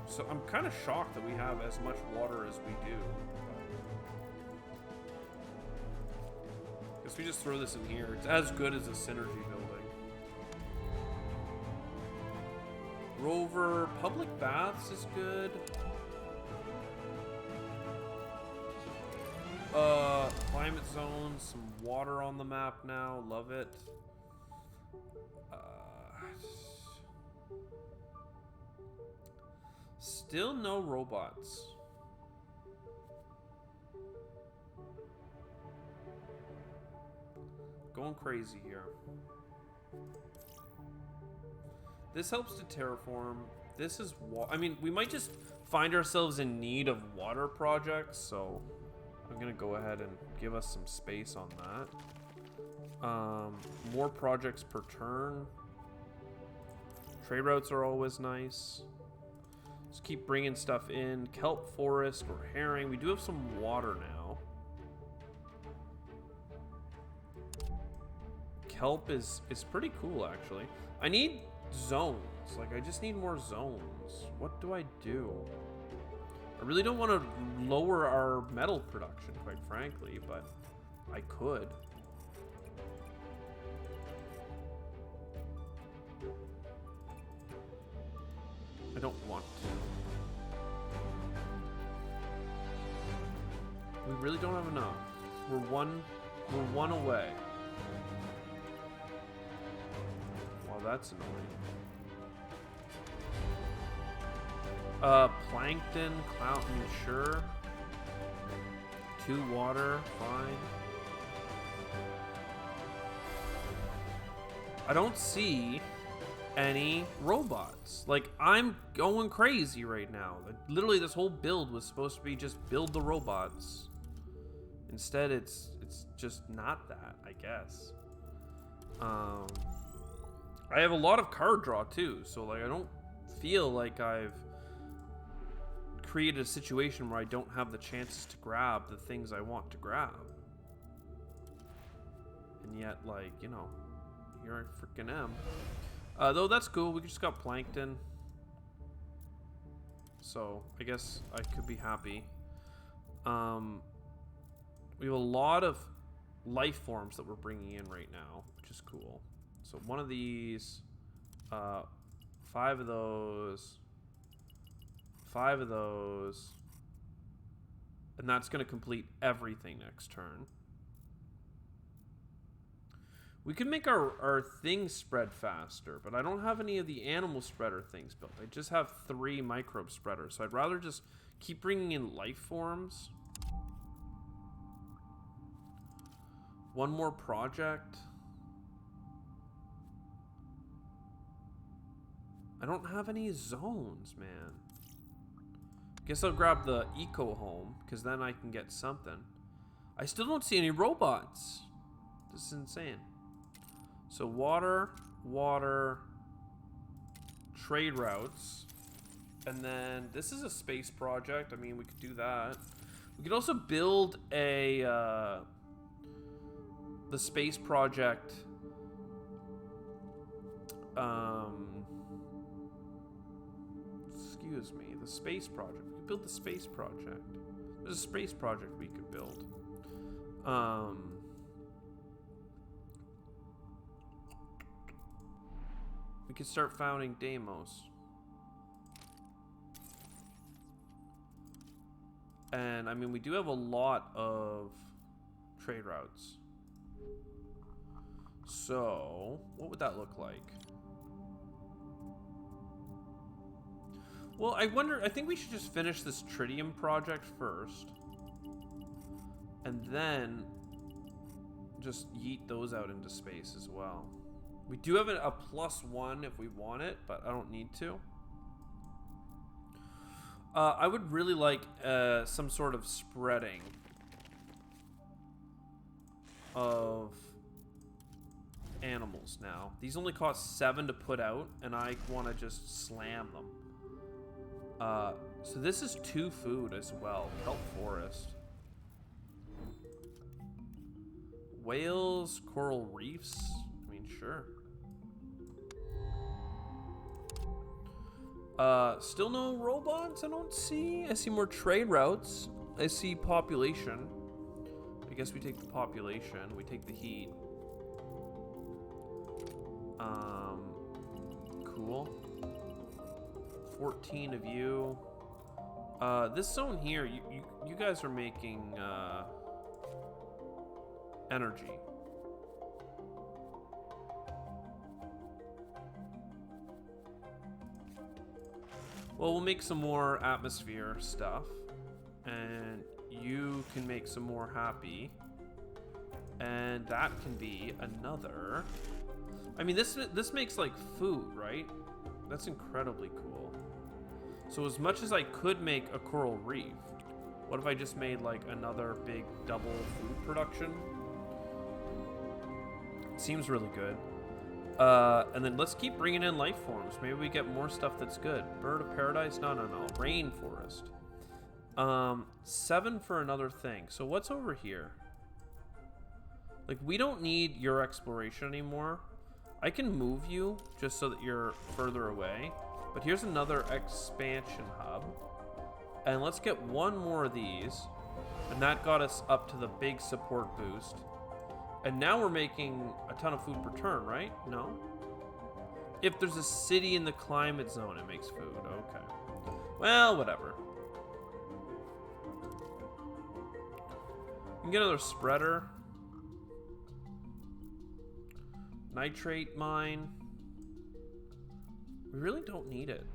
So I'm kind of shocked that we have as much water as we do. Guess we just throw this in here. It's as good as a synergy building. Rover, public baths is good. Climate zones, some water on the map now. Love it. Still no robots. Going crazy here. This helps to terraform. This is I mean, we might just find ourselves in need of water projects, so I'm gonna go ahead and give us some space on that. More projects per turn. Trade routes are always nice. Just keep bringing stuff in. Kelp forest or herring. We do have some water now. Kelp is pretty cool, actually. I need zones. Like, I just need more zones. What do I do? I really don't want to lower our metal production, quite frankly, but I could. I don't want to. We really don't have enough. We're one away. Wow, that's annoying. Plankton, clout, sure. 2 water, fine. I don't see any robots. Like, I'm going crazy right now. Like, literally, this whole build was supposed to be just build the robots. Instead, it's just not that, I guess. I have a lot of card draw too, so like I don't feel like I've created a situation where I don't have the chances to grab the things I want to grab. And yet, like, you know, here I freaking am. Though that's cool, we just got plankton. So, I guess I could be happy. We have a lot of life forms that we're bringing in right now, which is cool. So one of these, 5 of those, 5 of those, and that's going to complete everything next turn. We could make our things spread faster, but I don't have any of the animal spreader things built. I just have 3 microbe spreaders, so I'd rather just keep bringing in life forms. 1 more project. I don't have any zones, man. Guess I'll grab the eco home, because then I can get something. I still don't see any robots. This is insane. So water, water, trade routes, and then this is a space project. I mean, we could do that. We could also build a the space project. Excuse me, the space project. We could build the space project. There's a space project we could build. We could start founding Deimos. And I mean, we do have a lot of trade routes. So, what would that look like? Well, I wonder, I think we should just finish this tritium project first. And then just yeet those out into space as well. We do have a +1 if we want it, but I don't need to. I would really like some sort of spreading of animals now. These only cost 7 to put out, and I want to just slam them. So this is 2 food as well. Kelp forest. Whales, coral reefs. I mean, sure. Still no robots I don't see. I see more trade routes. I see population. I guess we take the population. We take the heat. Cool. 14 of you. This zone here, you guys are making energy. Well, we'll make some more atmosphere stuff, and you can make some more happy, and that can be another. I mean, this makes like food, right? That's incredibly cool. So as much as I could make a coral reef, what if I just made like another big double food production? Seems really good. And then let's keep bringing in life forms. Maybe we get more stuff that's good. Bird of paradise? No. Rainforest. 7 for another thing. So what's over here? Like, we don't need your exploration anymore. I can move you just so that you're further away. But here's another expansion hub. And let's get 1 more of these. And that got us up to the big support boost. And now we're making a ton of food per turn, right? No? If there's a city in the climate zone, it makes food. Okay. Well, whatever. We can get another spreader. Nitrate mine. We really don't need it.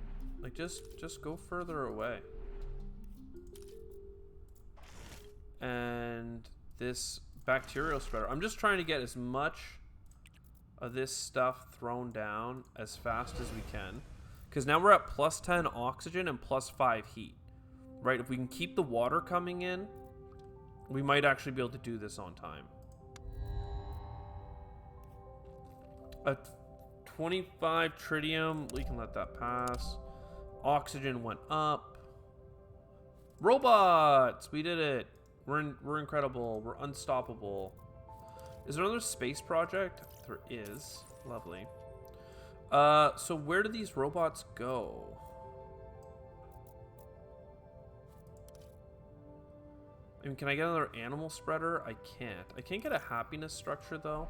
Like, just go further away. And this bacterial spreader. I'm just trying to get as much of this stuff thrown down as fast as we can. Because now we're at +10 oxygen and +5 heat. Right? If we can keep the water coming in, we might actually be able to do this on time. A 25 tritium. We can let that pass. Oxygen went up. Robots! We did it. We're incredible. We're unstoppable. Is there another space project? There is. Lovely. So where do these robots go? I mean, can I get another animal spreader? I can't. I can't get a happiness structure, though.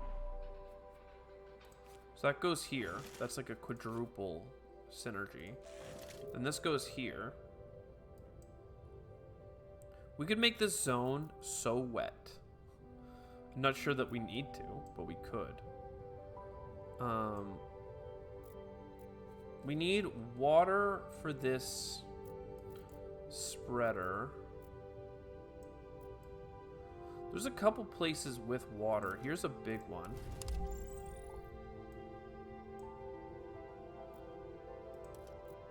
So that goes here. That's like a quadruple synergy. And this goes here. We could make this zone so wet. I'm not sure that we need to, but we could. We need water for this spreader. There's a couple places with water. Here's a big one.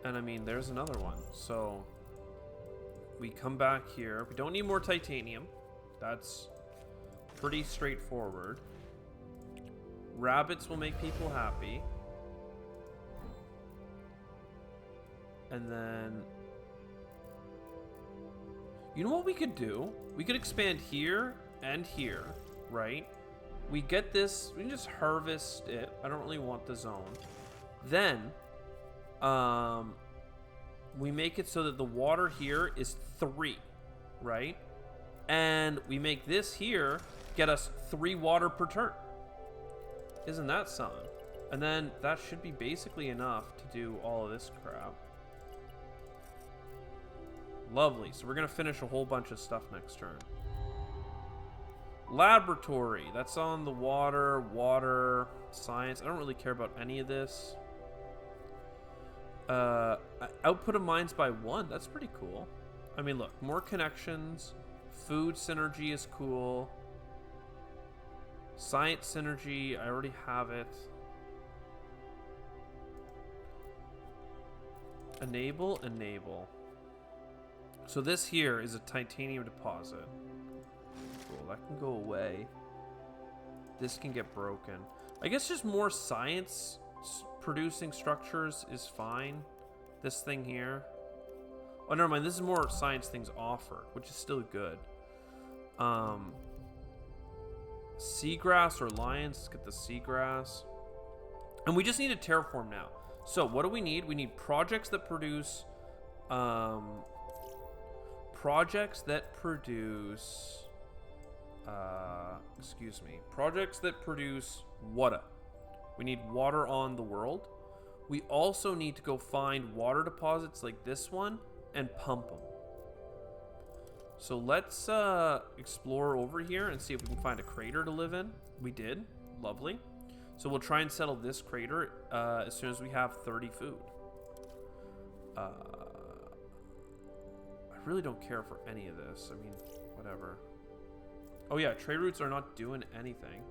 And I mean, there's another one. So we come back here. We don't need more titanium. That's pretty straightforward. Rabbits will make people happy. And then, you know what we could do? We could expand here and here, right? We get this, we can just harvest it. I don't really want the zone. Then, we make it so that the water here is 3, right? And we make this here get us 3 water per turn. Isn't that something? And then that should be basically enough to do all of this crap. Lovely. So we're going to finish a whole bunch of stuff next turn. Laboratory. That's on the water. Water. Science. I don't really care about any of this. Output of mines by 1. That's pretty cool. I mean, look. More connections. Food synergy is cool. Science synergy. I already have it. Enable. Enable. So this here is a titanium deposit. Cool, that can go away. This can get broken. I guess just more science producing structures is fine. This thing here. Oh, never mind. This is more science things offered, which is still good. Seagrass or lions. Let's get the seagrass. And we just need a terraform now. So what do we need? We need projects that produce... projects that produce projects that produce water. We need water on the world. We also need to go find water deposits like this one and pump them. So let's explore over here and see if we can find a crater to live in. We did. Lovely. So we'll try and settle this crater as soon as we have 30 food. I really don't care for any of this. I mean, whatever. Oh yeah, trade routes are not doing anything.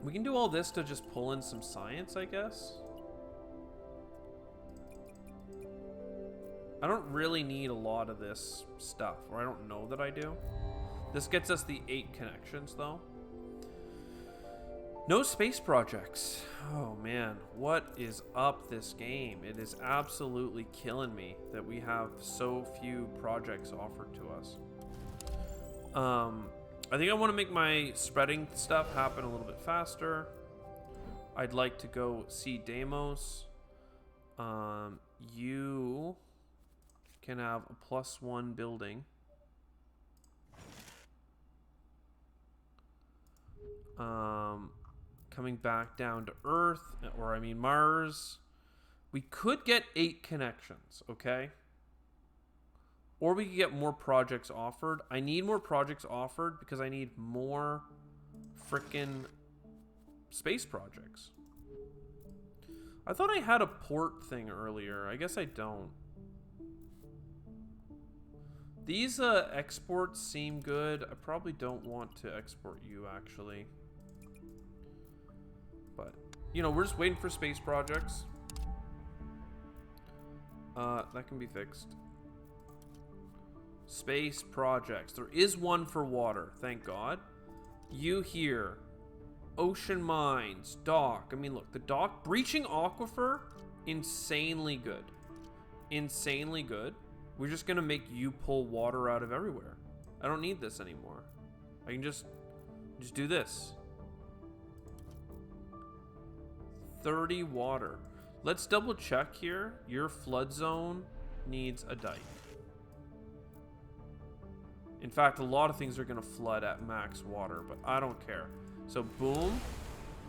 We can do all this to just pull in some science, I guess. I don't really need a lot of this stuff, or I don't know that I do. This gets us the 8 connections, though. No space projects. Oh man, what is up this game? It is absolutely killing me that we have so few projects offered to us. I think I want to make my spreading stuff happen a little bit faster. I'd like to go see Deimos. You can have a +1 building. Coming back down to Earth, or I mean Mars. We could get 8 connections, okay? Or we could get more projects offered. I need more projects offered because I need more frickin' space projects. I thought I had a port thing earlier. I guess I don't. These exports seem good. I probably don't want to export you, actually. But, you know, we're just waiting for space projects. That can be fixed. Space projects. There is one for water, thank God. You here. Ocean mines. Dock. I mean, look, the dock. Breaching aquifer. Insanely good. Insanely good. We're just going to make you pull water out of everywhere. I don't need this anymore. I can just do this. 30 water. Let's double check here. Your flood zone needs a dike. In fact, a lot of things are going to flood at max water, but I don't care. So boom,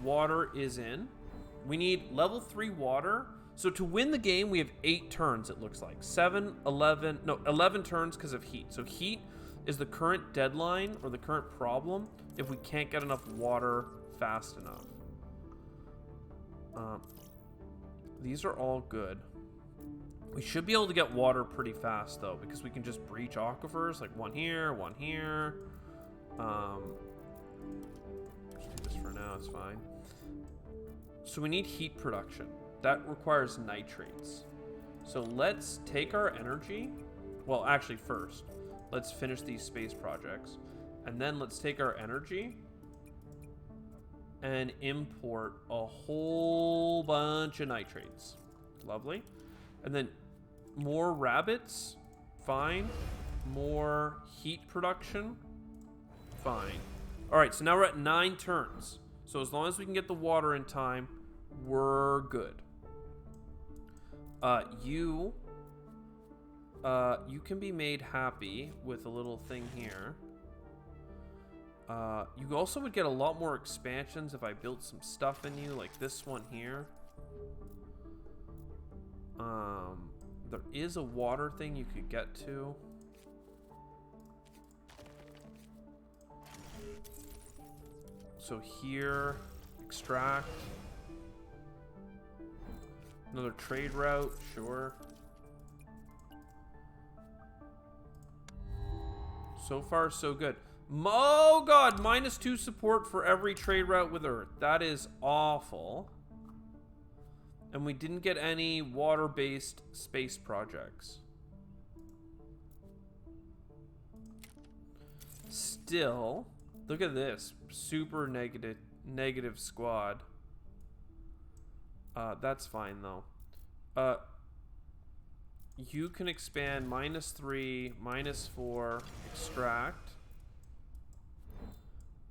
water is in. We need level 3 water. So to win the game, we have 8 turns, it looks like. 11 turns because of heat. So heat is the current deadline or the current problem if we can't get enough water fast enough. These are all good. We should be able to get water pretty fast, though, because we can just breach aquifers, like one here, one here. Just do this for now, it's fine. So we need heat production. That requires nitrates. So let's take our energy. Well, actually, first, let's finish these space projects. And then let's take our energy and import a whole bunch of nitrates. Lovely. And then more rabbits. Fine. More heat production. Fine. All right, so now we're at 9 turns. So as long as we can get the water in time, we're good. You can be made happy with a little thing here. You also would get a lot more expansions if I built some stuff in you, like this one here. There is a water thing you could get to. So here, extract. Another trade route, sure. So far, so good. Oh god, -2 support for every trade route with Earth. That is awful. And we didn't get any water-based space projects. Still, look at this. Super negative squad. That's fine, though. You can expand -3, -4, extract.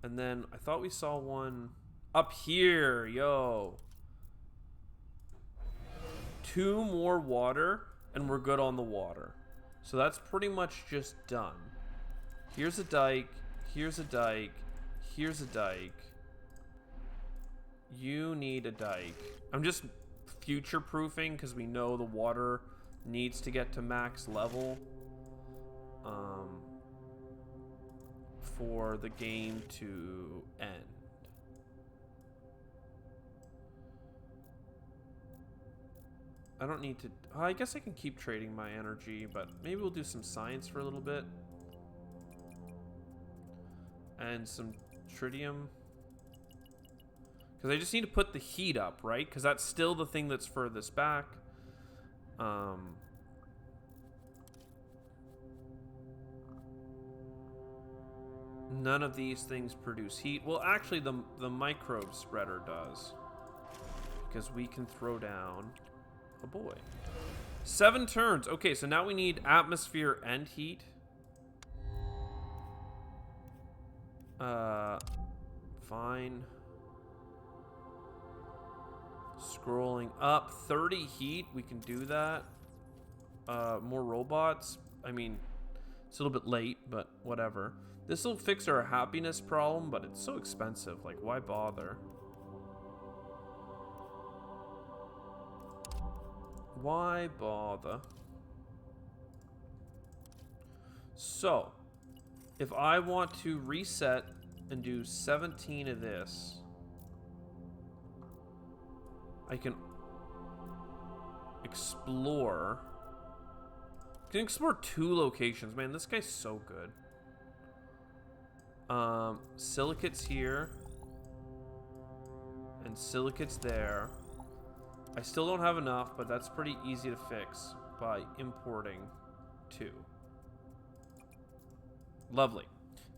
And then I thought we saw one up here, yo. 2 more water, and we're good on the water. So that's pretty much just done. Here's a dike, here's a dike, here's a dike. You need a dike. I'm just future-proofing because we know the water needs to get to max level for the game to end. I don't need to... I guess I can keep trading my energy, but maybe we'll do some science for a little bit. And some tritium. Because I just need to put the heat up, right? Because that's still the thing that's furthest back. None of these things produce heat. Well, actually, the microbe spreader does. Because we can throw down a boy. 7 turns. Okay, so now we need atmosphere and heat. Fine. Scrolling up. 30 heat. We can do that. More robots. I mean, it's a little bit late, but whatever. This will fix our happiness problem, but it's so expensive. Like, why bother? Why bother? So, if I want to reset and do 17 of this, I can explore. I can explore 2 locations. Man, this guy's so good. Silicates here. And silicates there. I still don't have enough, but that's pretty easy to fix by importing 2. Lovely.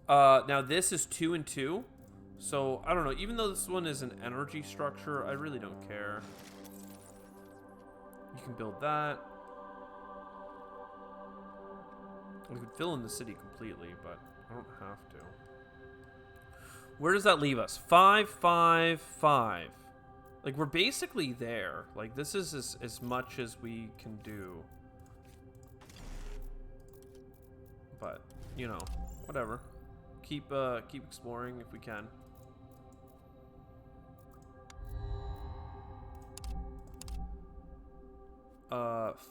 Now this is 2 and 2. So, I don't know. Even though this one is an energy structure, I really don't care. You can build that. We could fill in the city completely, but I don't have to. Where does that leave us? 5, 5, 5. Like, we're basically there. Like, this is as much as we can do. But, you know, whatever. Keep exploring if we can.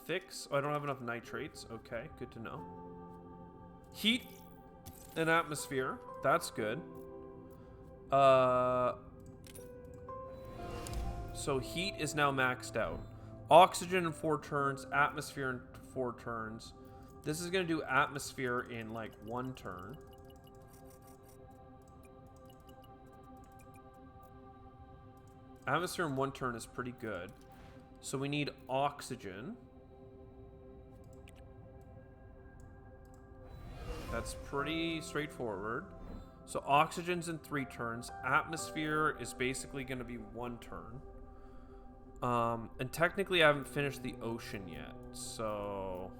Fix. Oh, I don't have enough nitrates. Okay, good to know. Heat and atmosphere. That's good. So heat is now maxed out. Oxygen in 4 turns. Atmosphere in 4 turns. This is going to do atmosphere in, like, 1 turn. Atmosphere in 1 turn is pretty good. So we need oxygen. That's pretty straightforward. So oxygen's in 3 turns. Atmosphere is basically going to be 1 turn. And technically I haven't finished the ocean yet. So...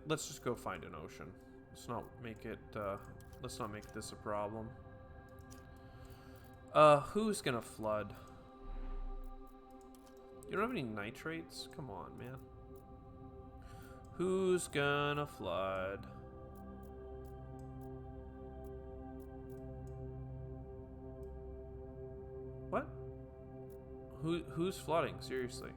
let's just go find an ocean. Let's not make it, let's not make this a problem. Who's gonna flood? You don't have any nitrates? Come on, man. Who's gonna flood? What? Who's flooding? Seriously.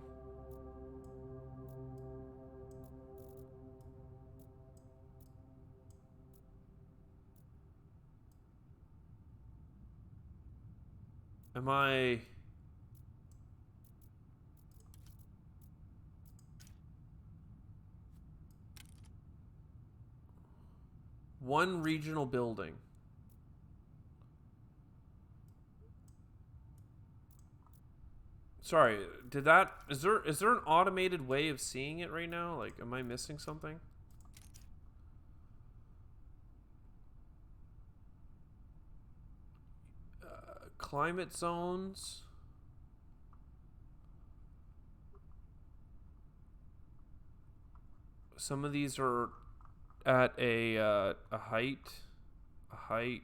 Am I... One regional building. Sorry, did that... Is there an automated way of seeing it right now? Like, am I missing something? Climate zones. Some of these are at a height. A height.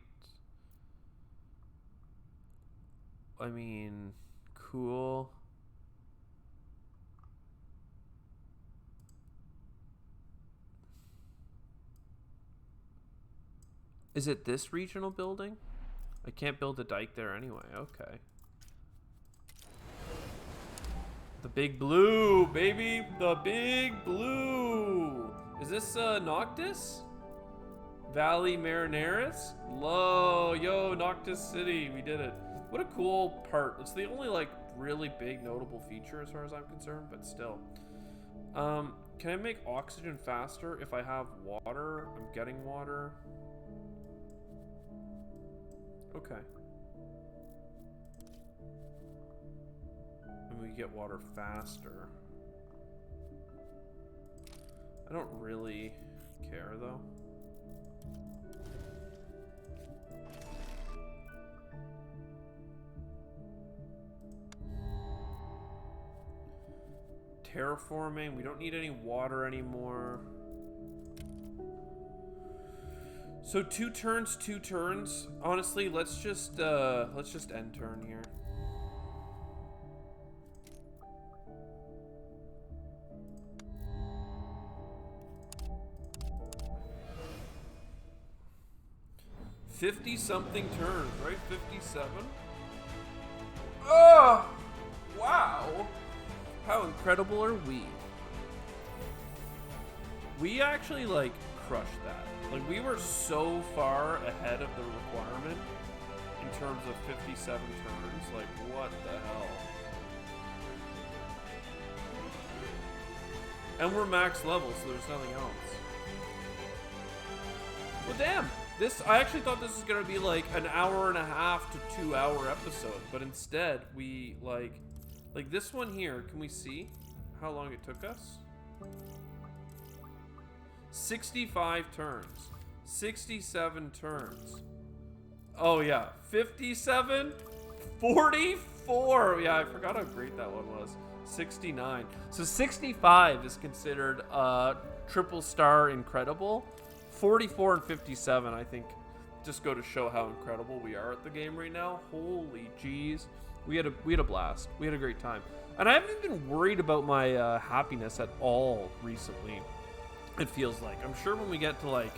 I mean, cool. Is it this regional building? I can't build a dike there anyway. Okay. The big blue, baby. The big blue. Is this Noctis? Valley Marineris? Low. Yo, Noctis City. We did it. What a cool part. It's the only, like, really big notable feature as far as I'm concerned, but still. Can I make oxygen faster if I have water? I'm getting water. Okay. And we get water faster. I don't really care though. Terraforming, we don't need any water anymore. So 2 turns, 2 turns. Honestly, let's just end turn here. $50-something turns, right? 57. Oh, wow! How incredible are we? We actually like crushed that. Like, we were so far ahead of the requirement in terms of 57 turns. Like, what the hell? And we're max level, so there's nothing else. Well, damn. I actually thought this was going to be like an hour and a half to 2 hour episode, but instead we like this one here. Can we see how long it took us? 65 turns, 67 turns. Oh yeah, 57, 44. Yeah, I forgot how great that one was. 69. So 65 is considered triple star incredible. 44 and 57, I think, just go to show how incredible we are at the game right now. Holy jeez, we had a blast. We had a great time, and I haven't been worried about my happiness at all recently. It feels like I'm sure when we get to like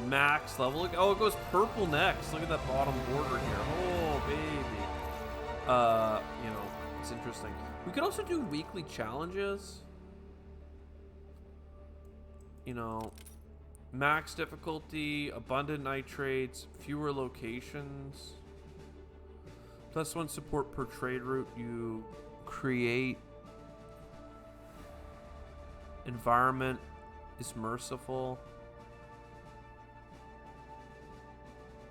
max level, look, oh, it goes purple next. Look at that bottom border here. Oh baby, you know, it's interesting. We could also do weekly challenges. You know. Max difficulty, abundant nitrates, fewer locations, +1 support per trade route you create, environment is merciful,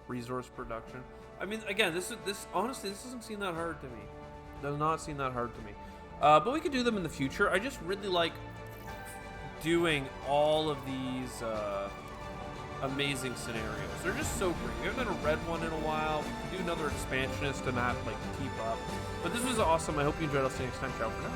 resource production. I mean, again, this honestly, this doesn't seem that hard to me. Does not seem that hard to me. But we could do them in the future. I just really like doing all of these amazing scenarios. They're just so great. We haven't done a red one in a while. We can do another expansionist to not like keep up. But this was awesome. I hope you enjoyed. I'll see you next time. Ciao for now.